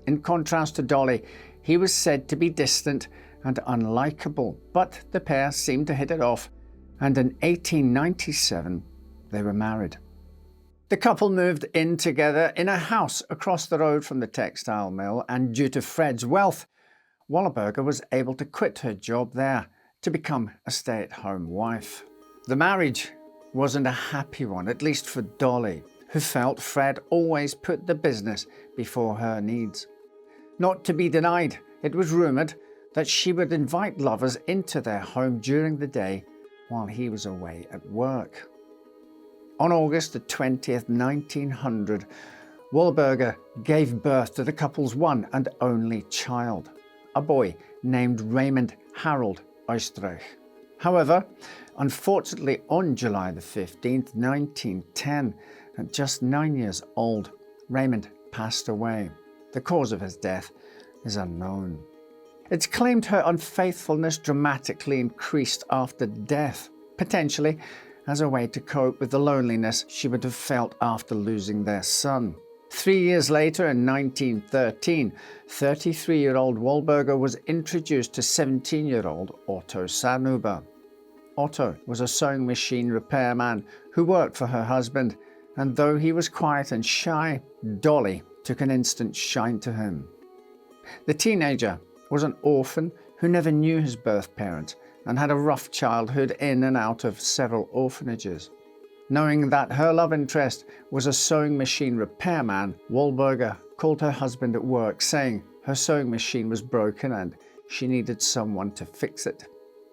[SPEAKER 1] In contrast to Dolly, he was said to be distant and unlikable, but the pair seemed to hit it off, and in 1897 they were married. The couple moved in together in a house across the road from the textile mill, and due to Fred's wealth, Walburga was able to quit her job there to become a stay-at-home wife. The marriage wasn't a happy one, at least for Dolly, who felt Fred always put the business before her needs. Not to be denied, it was rumoured that she would invite lovers into their home during the day while he was away at work. On August 20th, 1900, Walburga gave birth to the couple's one and only child, a boy named Raymond Harold Osterreich. However, unfortunately, on July 15th, 1910, at just 9 years old, Raymond passed away. The cause of his death is unknown. It's claimed her unfaithfulness dramatically increased after death, potentially as a way to cope with the loneliness she would have felt after losing their son. 3 years later, in 1913, 33-year-old Walburga was introduced to 17-year-old Otto Sarnuber. Otto was a sewing machine repairman who worked for her husband, and though he was quiet and shy, Dolly took an instant shine to him. The teenager was an orphan who never knew his birth parents and had a rough childhood in and out of several orphanages. Knowing that her love interest was a sewing machine repairman, Walburga called her husband at work, saying her sewing machine was broken and she needed someone to fix it.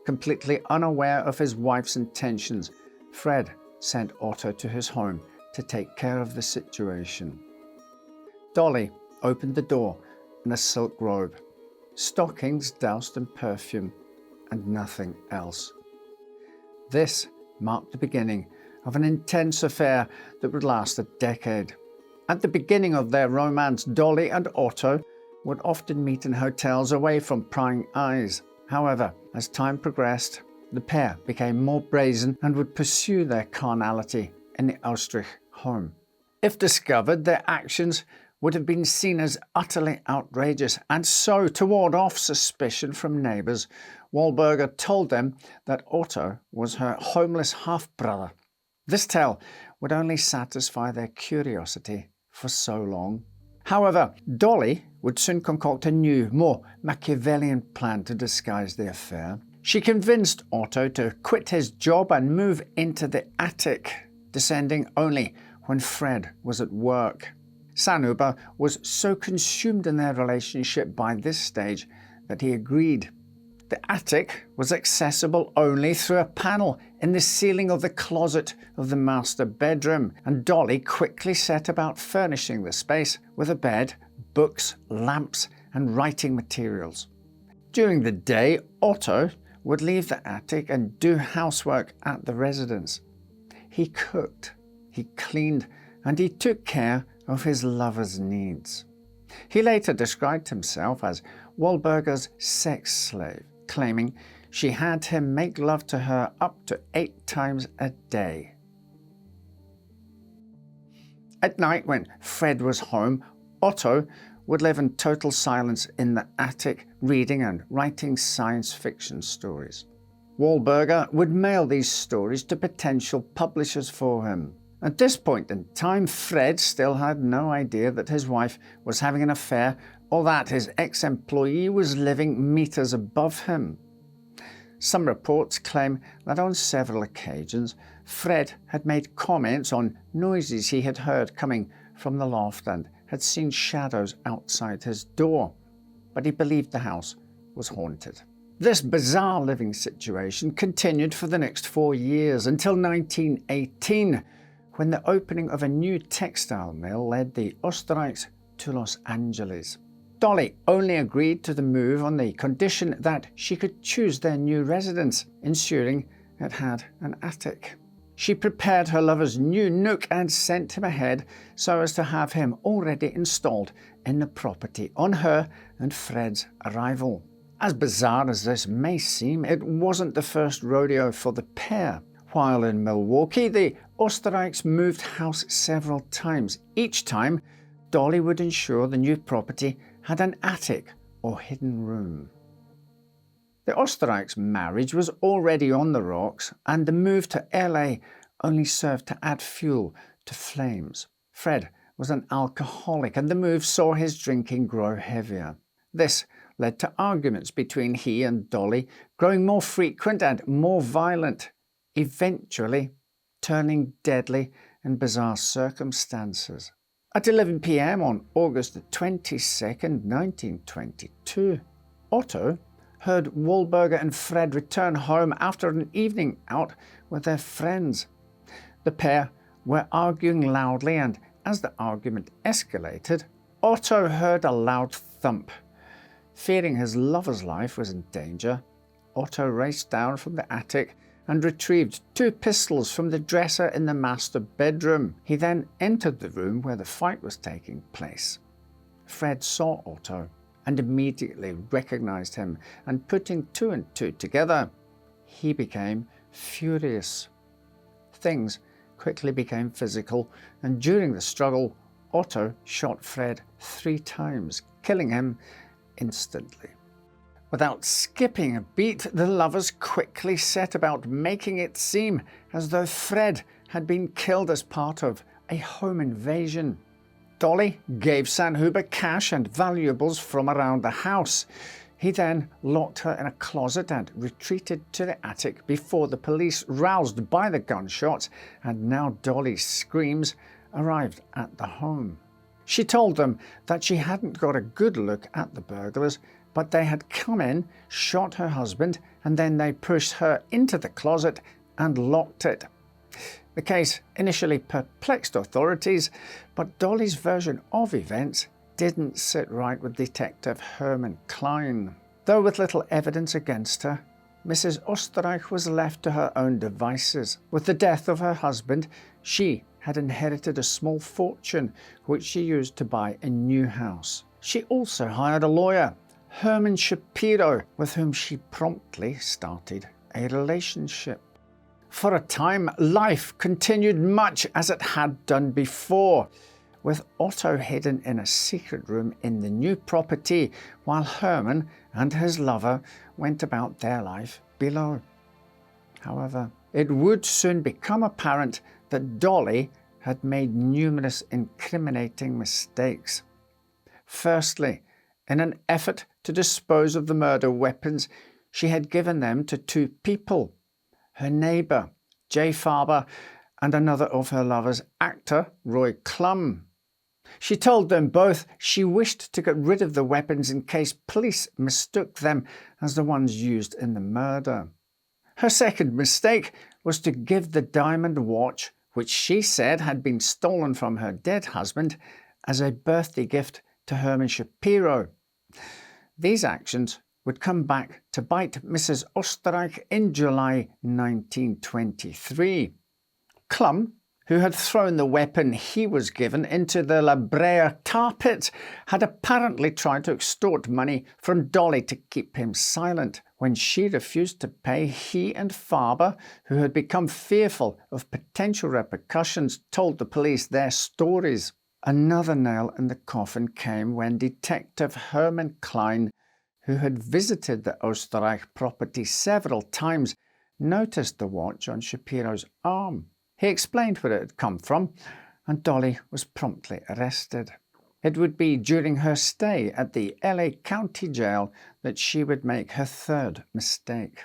[SPEAKER 1] Completely unaware of his wife's intentions, Fred sent Otto to his home to take care of the situation. Dolly opened the door in a silk robe, stockings doused in perfume, and nothing else. This marked the beginning of an intense affair that would last a decade. At the beginning of their romance, Dolly and Otto would often meet in hotels away from prying eyes. However, as time progressed, the pair became more brazen and would pursue their carnality in the Osterreich home. If discovered, their actions would have been seen as utterly outrageous, and so, to ward off suspicion from neighbours, Walburga told them that Otto was her homeless half-brother. This tale would only satisfy their curiosity for so long. However, Dolly would soon concoct a new, more Machiavellian plan to disguise the affair. She convinced Otto to quit his job and move into the attic, descending only when Fred was at work. Sanhuber was so consumed in their relationship by this stage that he agreed. The attic was accessible only through a panel in the ceiling of the closet of the master bedroom, and Dolly quickly set about furnishing the space with a bed, books, lamps, and writing materials. During the day, Otto would leave the attic and do housework at the residence. He cooked, he cleaned, and he took care of his lover's needs. He later described himself as Wahlberger's sex slave, claiming she had him make love to her up to 8 times a day. At night, when Fred was home, Otto would live in total silence in the attic, reading and writing science fiction stories. Wahlberger would mail these stories to potential publishers for him. At this point in time, Fred still had no idea that his wife was having an affair or that his ex-employee was living meters above him. Some reports claim that on several occasions, Fred had made comments on noises he had heard coming from the loft and had seen shadows outside his door, but he believed the house was haunted. This bizarre living situation continued for the next 4 years until 1918, when the opening of a new textile mill led the Osterreichs to Los Angeles. Dolly only agreed to the move on the condition that she could choose their new residence, ensuring it had an attic. She prepared her lover's new nook and sent him ahead so as to have him already installed in the property on her and Fred's arrival. As bizarre as this may seem, it wasn't the first rodeo for the pair. While in Milwaukee, the Osterreichs moved house several times. Each time, Dolly would ensure the new property had an attic or hidden room. The Osterreichs' marriage was already on the rocks, and the move to LA only served to add fuel to flames. Fred was an alcoholic, and the move saw his drinking grow heavier. This led to arguments between he and Dolly, growing more frequent and more violent, eventually turning deadly in bizarre circumstances. At 11 p.m. on August 22nd, 1922, Otto heard Wahlberger and Fred return home after an evening out with their friends. The pair were arguing loudly, and as the argument escalated, Otto heard a loud thump. Fearing his lover's life was in danger, Otto raced down from the attic and retrieved 2 pistols from the dresser in the master bedroom. He then entered the room where the fight was taking place. Fred saw Otto and immediately recognized him, and putting 2 and 2 together, he became furious. Things quickly became physical, and during the struggle, Otto shot Fred 3 times, killing him instantly. Without skipping a beat, the lovers quickly set about making it seem as though Fred had been killed as part of a home invasion. Dolly gave Sanhuber cash and valuables from around the house. He then locked her in a closet and retreated to the attic before the police, roused by the gunshots and now Dolly's screams, arrived at the home. She told them that she hadn't got a good look at the burglars, but they had come in, shot her husband, and then they pushed her into the closet and locked it. The case initially perplexed authorities, but Dolly's version of events didn't sit right with Detective Herman Klein. Though with little evidence against her, Mrs. Osterreich was left to her own devices. With the death of her husband, she had inherited a small fortune which she used to buy a new house. She also hired a lawyer, Herman Shapiro, with whom she promptly started a relationship. For a time, life continued much as it had done before, with Otto hidden in a secret room in the new property, while Herman and his lover went about their life below. However, it would soon become apparent that Dolly had made numerous incriminating mistakes. Firstly, in an effort to dispose of the murder weapons, she had given them to two people, her neighbour, J. Farber, and another of her lovers, actor Roy Clum. She told them both she wished to get rid of the weapons in case police mistook them as the ones used in the murder. Her second mistake was to give the diamond watch, which she said had been stolen from her dead husband, as a birthday gift to Herman Shapiro. These actions would come back to bite Mrs. Osterreich in July 1923. Clum, who had thrown the weapon he was given into the La Brea tar pit, had apparently tried to extort money from Dolly to keep him silent. When she refused to pay, he and Farber, who had become fearful of potential repercussions, told the police their stories. Another nail in the coffin came when Detective Herman Klein, who had visited the Osterreich property several times, noticed the watch on Shapiro's arm. He explained where it had come from, and Dolly was promptly arrested. It would be during her stay at the LA County Jail that she would make her third mistake.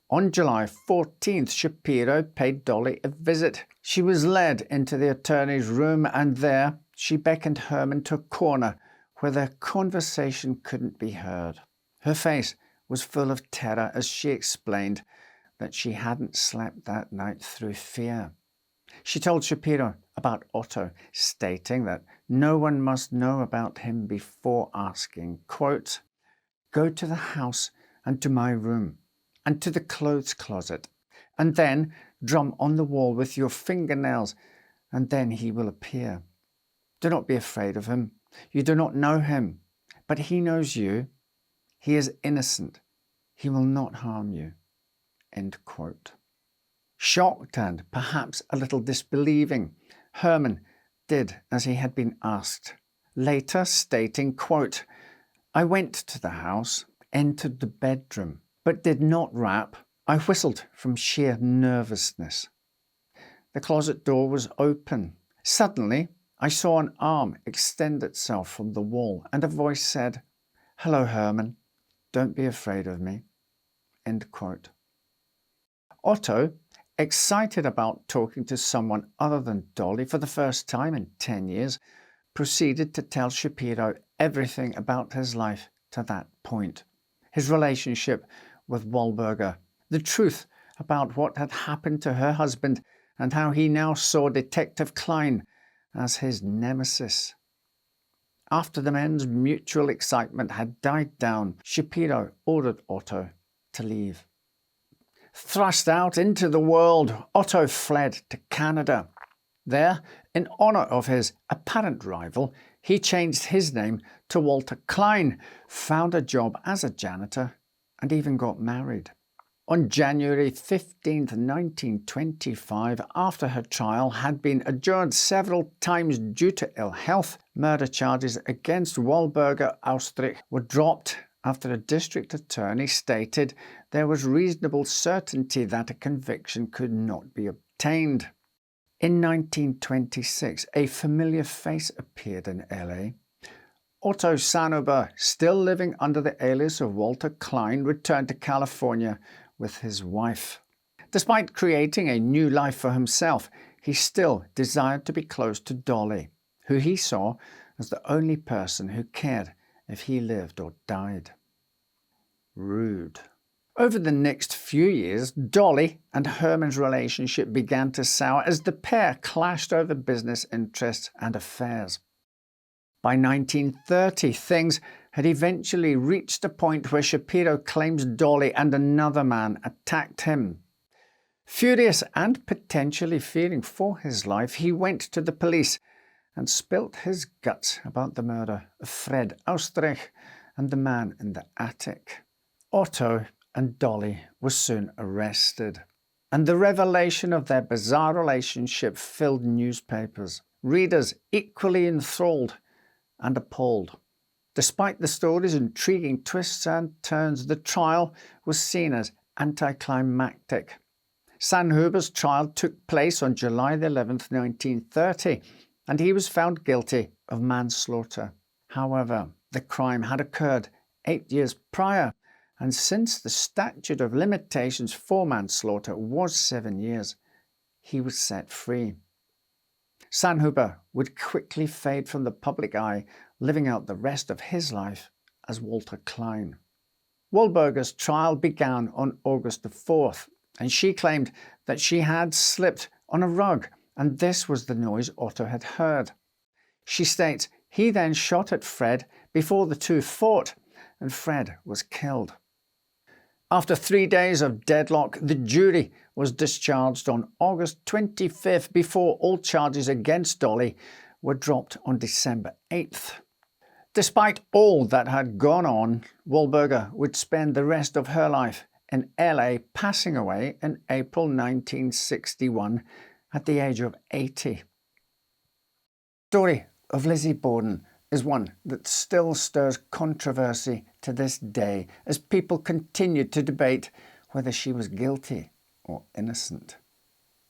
[SPEAKER 1] On July 14th, Shapiro paid Dolly a visit. She was led into the attorney's room, and there she beckoned Herman to a corner where their conversation couldn't be heard. Her face was full of terror as she explained that she hadn't slept that night through fear. She told Shapiro about Otto, stating that no one must know about him before asking, quote, "Go to the house and to my room and to the clothes closet, and then drum on the wall with your fingernails, and then he will appear. Do not be afraid of him. You do not know him, but he knows you. He is innocent. He will not harm you." End quote. Shocked and perhaps a little disbelieving, Herman did as he had been asked, later stating, quote, "I went to the house, entered the bedroom, but did not rap. I whistled from sheer nervousness. The closet door was open. Suddenly, I saw an arm extend itself from the wall, and a voice said, 'Hello, Herman. Don't be afraid of me.'" End quote. Otto, excited about talking to someone other than Dolly for the first time in 10 years, proceeded to tell Shapiro everything about his life to that point. His relationship with Wahlberger, the truth about what had happened to her husband, and how he now saw Detective Klein as his nemesis. After the men's mutual excitement had died down, Shapiro ordered Otto to leave. Thrust out into the world, Otto fled to Canada. There, in honour of his apparent rival, he changed his name to Walter Klein, found a job as a janitor, and even got married. On January 15, 1925, after her trial had been adjourned several times due to ill health, murder charges against Wahlberger Austrich were dropped after a district attorney stated there was reasonable certainty that a conviction could not be obtained. In 1926, a familiar face appeared in LA. Otto Sanober, still living under the alias of Walter Klein, returned to California with his wife. Despite creating a new life for himself, he still desired to be close to Dolly, who he saw as the only person who cared if he lived or died. Rude. Over the next few years, Dolly and Herman's relationship began to sour as the pair clashed over business interests and affairs. By 1930, things had eventually reached a point where Shapiro claims Dolly and another man attacked him. Furious and potentially fearing for his life, he went to the police and spilt his guts about the murder of Fred Austrich and the man in the attic. Otto and Dolly were soon arrested, and the revelation of their bizarre relationship filled newspapers, readers equally enthralled and appalled. Despite the story's intriguing twists and turns, the trial was seen as anticlimactic. Sanhuber's trial took place on July 11th, 1930, and he was found guilty of manslaughter. However, the crime had occurred 8 years prior, and since the statute of limitations for manslaughter was 7 years, he was set free. Sanhuber would quickly fade from the public eye, living out the rest of his life as Walter Klein. Wahlberger's trial began on August the 4th, and she claimed that she had slipped on a rug, and this was the noise Otto had heard. She states he then shot at Fred before the two fought, and Fred was killed. After 3 days of deadlock, the jury was discharged on August 25th before all charges against Dolly were dropped on December 8th. Despite all that had gone on, Wahlberger would spend the rest of her life in LA, passing away in April 1961 at the age of 80. The story of Lizzie Borden is one that still stirs controversy to this day as people continue to debate whether she was guilty or innocent.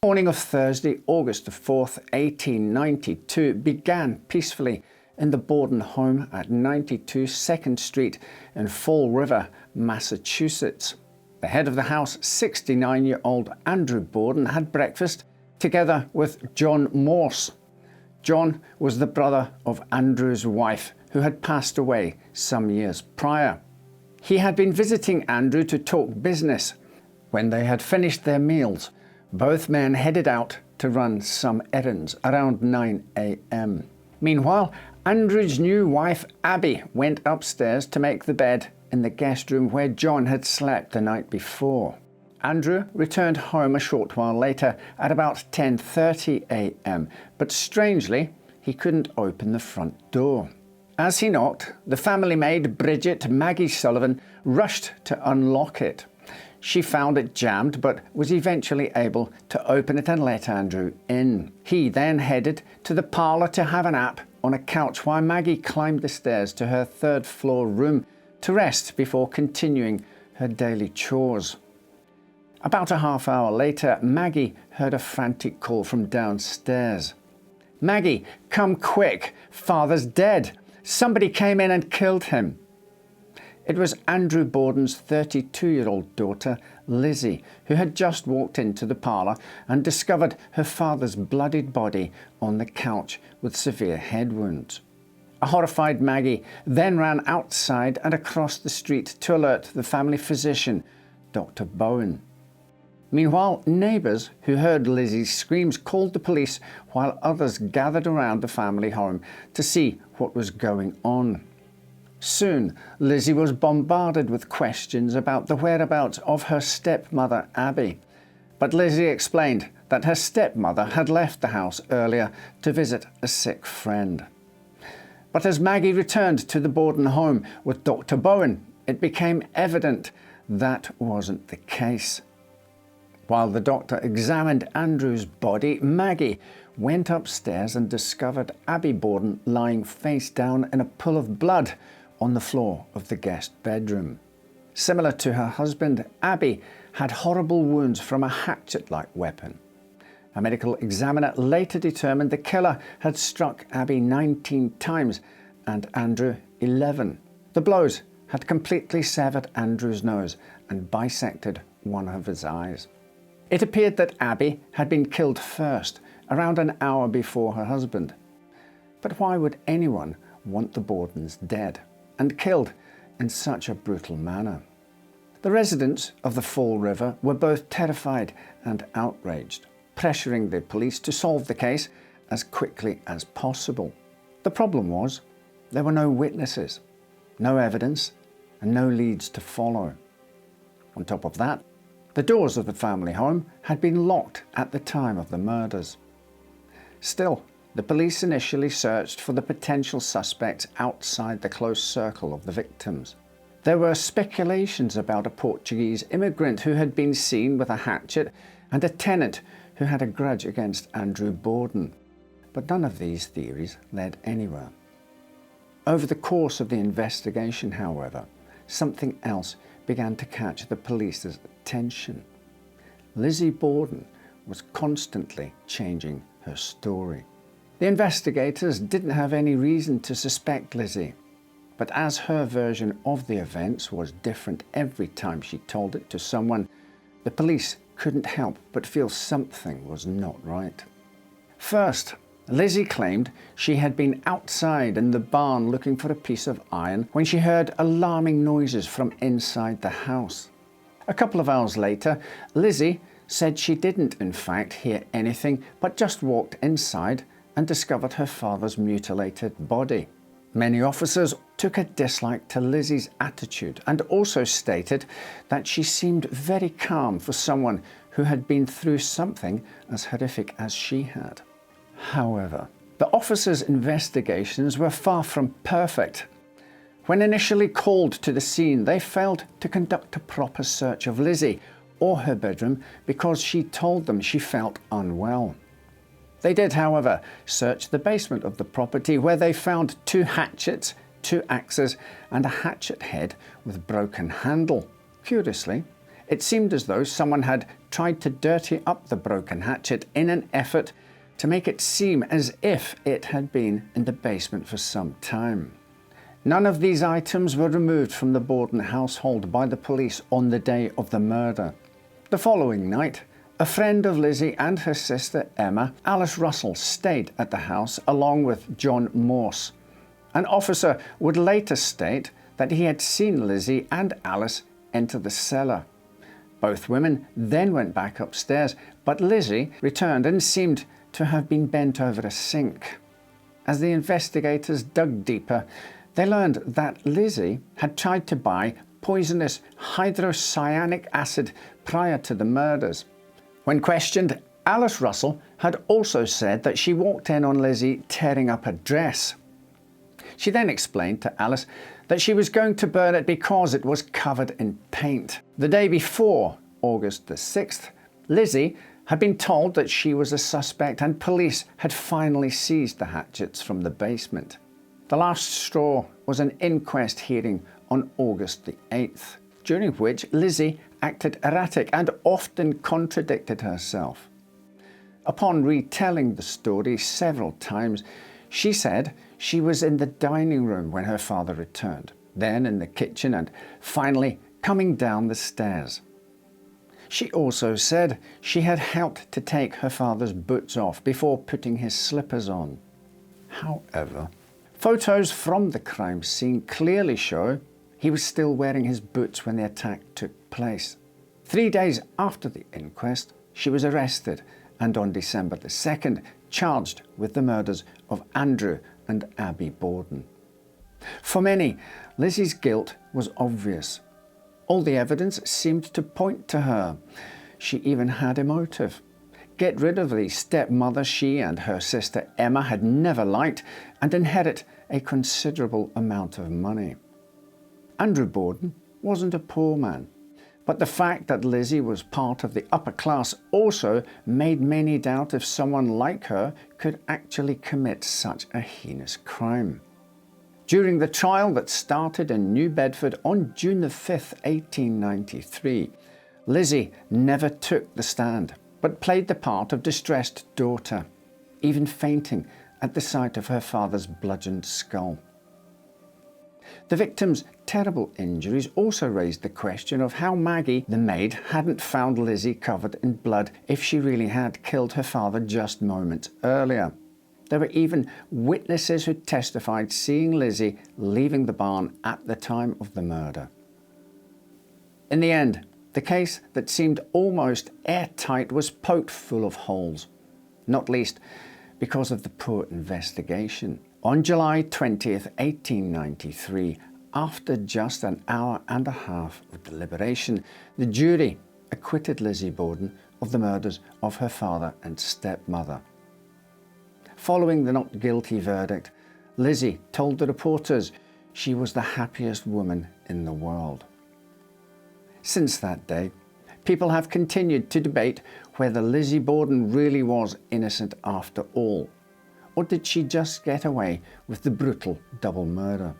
[SPEAKER 1] The morning of Thursday, August 4th, 1892 began peacefully in the Borden home at 92 2nd Street in Fall River, Massachusetts. The head of the house, 69-year-old Andrew Borden, had breakfast together with John Morse. John was the brother of Andrew's wife, who had passed away some years prior. He had been visiting Andrew to talk business. When they had finished their meals, both men headed out to run some errands around 9 a.m. Meanwhile, Andrew's new wife, Abby, went upstairs to make the bed in the guest room where John had slept the night before. Andrew returned home a short while later at about 10:30 a.m., but strangely, he couldn't open the front door. As he knocked, the family maid, Bridget Maggie Sullivan, rushed to unlock it. She found it jammed, but was eventually able to open it and let Andrew in. He then headed to the parlour to have a nap on a couch while Maggie climbed the stairs to her third-floor room to rest before continuing her daily chores. About a half hour later, Maggie heard a frantic call from downstairs. "Maggie, come quick! Father's dead! Somebody came in and killed him!" It was Andrew Borden's 32-year-old daughter, Lizzie, who had just walked into the parlour and discovered her father's bloodied body on the couch with severe head wounds. A horrified Maggie then ran outside and across the street to alert the family physician, Dr. Bowen. Meanwhile, neighbours who heard Lizzie's screams called the police while others gathered around the family home to see what was going on. Soon, Lizzie was bombarded with questions about the whereabouts of her stepmother, Abby. But Lizzie explained that her stepmother had left the house earlier to visit a sick friend. But as Maggie returned to the Borden home with Dr. Bowen, it became evident that wasn't the case. While the doctor examined Andrew's body, Maggie went upstairs and discovered Abby Borden lying face down in a pool of blood on the floor of the guest bedroom. Similar to her husband, Abby had horrible wounds from a hatchet-like weapon. A medical examiner later determined the killer had struck Abby 19 times and Andrew 11. The blows had completely severed Andrew's nose and bisected one of his eyes. It appeared that Abby had been killed first, around an hour before her husband. But why would anyone want the Bordens dead and killed in such a brutal manner? The residents of the Fall River were both terrified and outraged, pressuring the police to solve the case as quickly as possible. The problem was there were no witnesses, no evidence, and no leads to follow. On top of that, the doors of the family home had been locked at the time of the murders. Still, the police initially searched for the potential suspects outside the close circle of the victims. There were speculations about a Portuguese immigrant who had been seen with a hatchet and a tenant who had a grudge against Andrew Borden. But none of these theories led anywhere. Over the course of the investigation, however, something else began to catch the police's attention. Lizzie Borden was constantly changing her story. The investigators didn't have any reason to suspect Lizzie, but as her version of the events was different every time she told it to someone, the police couldn't help but feel something was not right. First, Lizzie claimed she had been outside in the barn looking for a piece of iron when she heard alarming noises from inside the house. A couple of hours later, Lizzie said she didn't in fact hear anything but just walked inside and discovered her father's mutilated body. Many officers took a dislike to Lizzie's attitude and also stated that she seemed very calm for someone who had been through something as horrific as she had. However, the officers' investigations were far from perfect. When initially called to the scene, they failed to conduct a proper search of Lizzie or her bedroom because she told them she felt unwell. They did, however, search the basement of the property where they found 2 hatchets, 2 axes and a hatchet head with broken handle. Curiously, it seemed as though someone had tried to dirty up the broken hatchet in an effort to make it seem as if it had been in the basement for some time. None of these items were removed from the Borden household by the police on the day of the murder. The following night, a friend of Lizzie and her sister Emma, Alice Russell, stayed at the house along with John Morse. An officer would later state that he had seen Lizzie and Alice enter the cellar. Both women then went back upstairs, but Lizzie returned and seemed to have been bent over a sink. As the investigators dug deeper, they learned that Lizzie had tried to buy poisonous hydrocyanic acid prior to the murders. When questioned, Alice Russell had also said that she walked in on Lizzie tearing up her dress. She then explained to Alice that she was going to burn it because it was covered in paint. The day before, August the 6th, Lizzie had been told that she was a suspect and police had finally seized the hatchets from the basement. The last straw was an inquest hearing on August the 8th, during which Lizzie acted erratic and often contradicted herself. Upon retelling the story several times, she said she was in the dining room when her father returned, then in the kitchen and finally coming down the stairs. She also said she had helped to take her father's boots off before putting his slippers on. However, photos from the crime scene clearly show he was still wearing his boots when the attack took place. 3 days after the inquest, she was arrested and on December the 2nd, charged with the murders of Andrew and Abby Borden. For many, Lizzie's guilt was obvious. All the evidence seemed to point to her. She even had a motive. Get rid of the stepmother she and her sister Emma had never liked and inherit a considerable amount of money. Andrew Borden wasn't a poor man, but the fact that Lizzie was part of the upper class also made many doubt if someone like her could actually commit such a heinous crime. During the trial that started in New Bedford on June 5, 1893, Lizzie never took the stand, but played the part of distressed daughter, even fainting at the sight of her father's bludgeoned skull. The victim's terrible injuries also raised the question of how Maggie, the maid, hadn't found Lizzie covered in blood if she really had killed her father just moments earlier. There were even witnesses who testified seeing Lizzie leaving the barn at the time of the murder. In the end, the case that seemed almost airtight was poked full of holes, not least because of the poor investigation. On July 20th, 1893, after just an hour and a half of deliberation, the jury acquitted Lizzie Borden of the murders of her father and stepmother. Following the not guilty verdict, Lizzie told the reporters she was the happiest woman in the world. Since that day, people have continued to debate whether Lizzie Borden really was innocent after all, or did she just get away with the brutal double murder?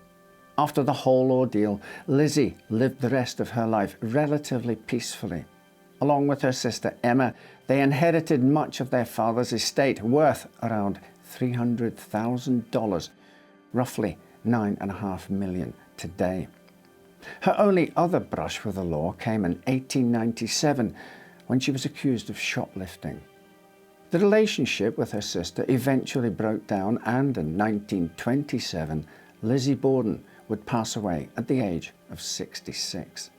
[SPEAKER 1] After the whole ordeal, Lizzie lived the rest of her life relatively peacefully. Along with her sister Emma, they inherited much of their father's estate, worth around $300,000, roughly $9.5 million today. Her only other brush with the law came in 1897, when she was accused of shoplifting. The relationship with her sister eventually broke down, and in 1927, Lizzie Borden would pass away at the age of 66.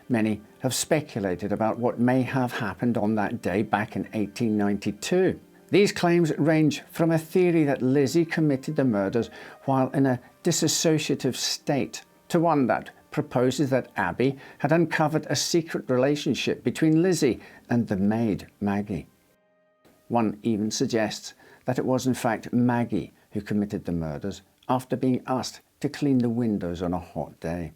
[SPEAKER 1] Many have speculated about what may have happened on that day back in 1892. These claims range from a theory that Lizzie committed the murders while in a dissociative state, to one that proposes that Abby had uncovered a secret relationship between Lizzie and the maid Maggie. One even suggests that it was in fact Maggie who committed the murders after being asked to clean the windows on a hot day.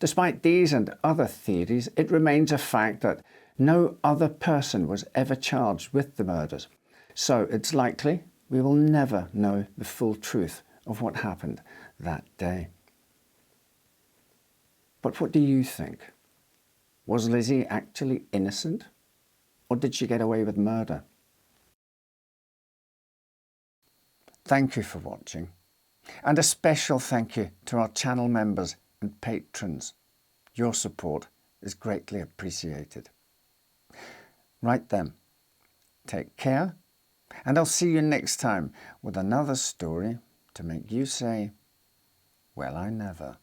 [SPEAKER 1] Despite these and other theories, it remains a fact that no other person was ever charged with the murders, so it's likely we will never know the full truth of what happened that day. But what do you think? Was Lizzie actually innocent, or did she get away with murder? Thank you for watching, and a special thank you to our channel members and patrons. Your support is greatly appreciated. Right then, take care, and I'll see you next time with another story to make you say, well, I never.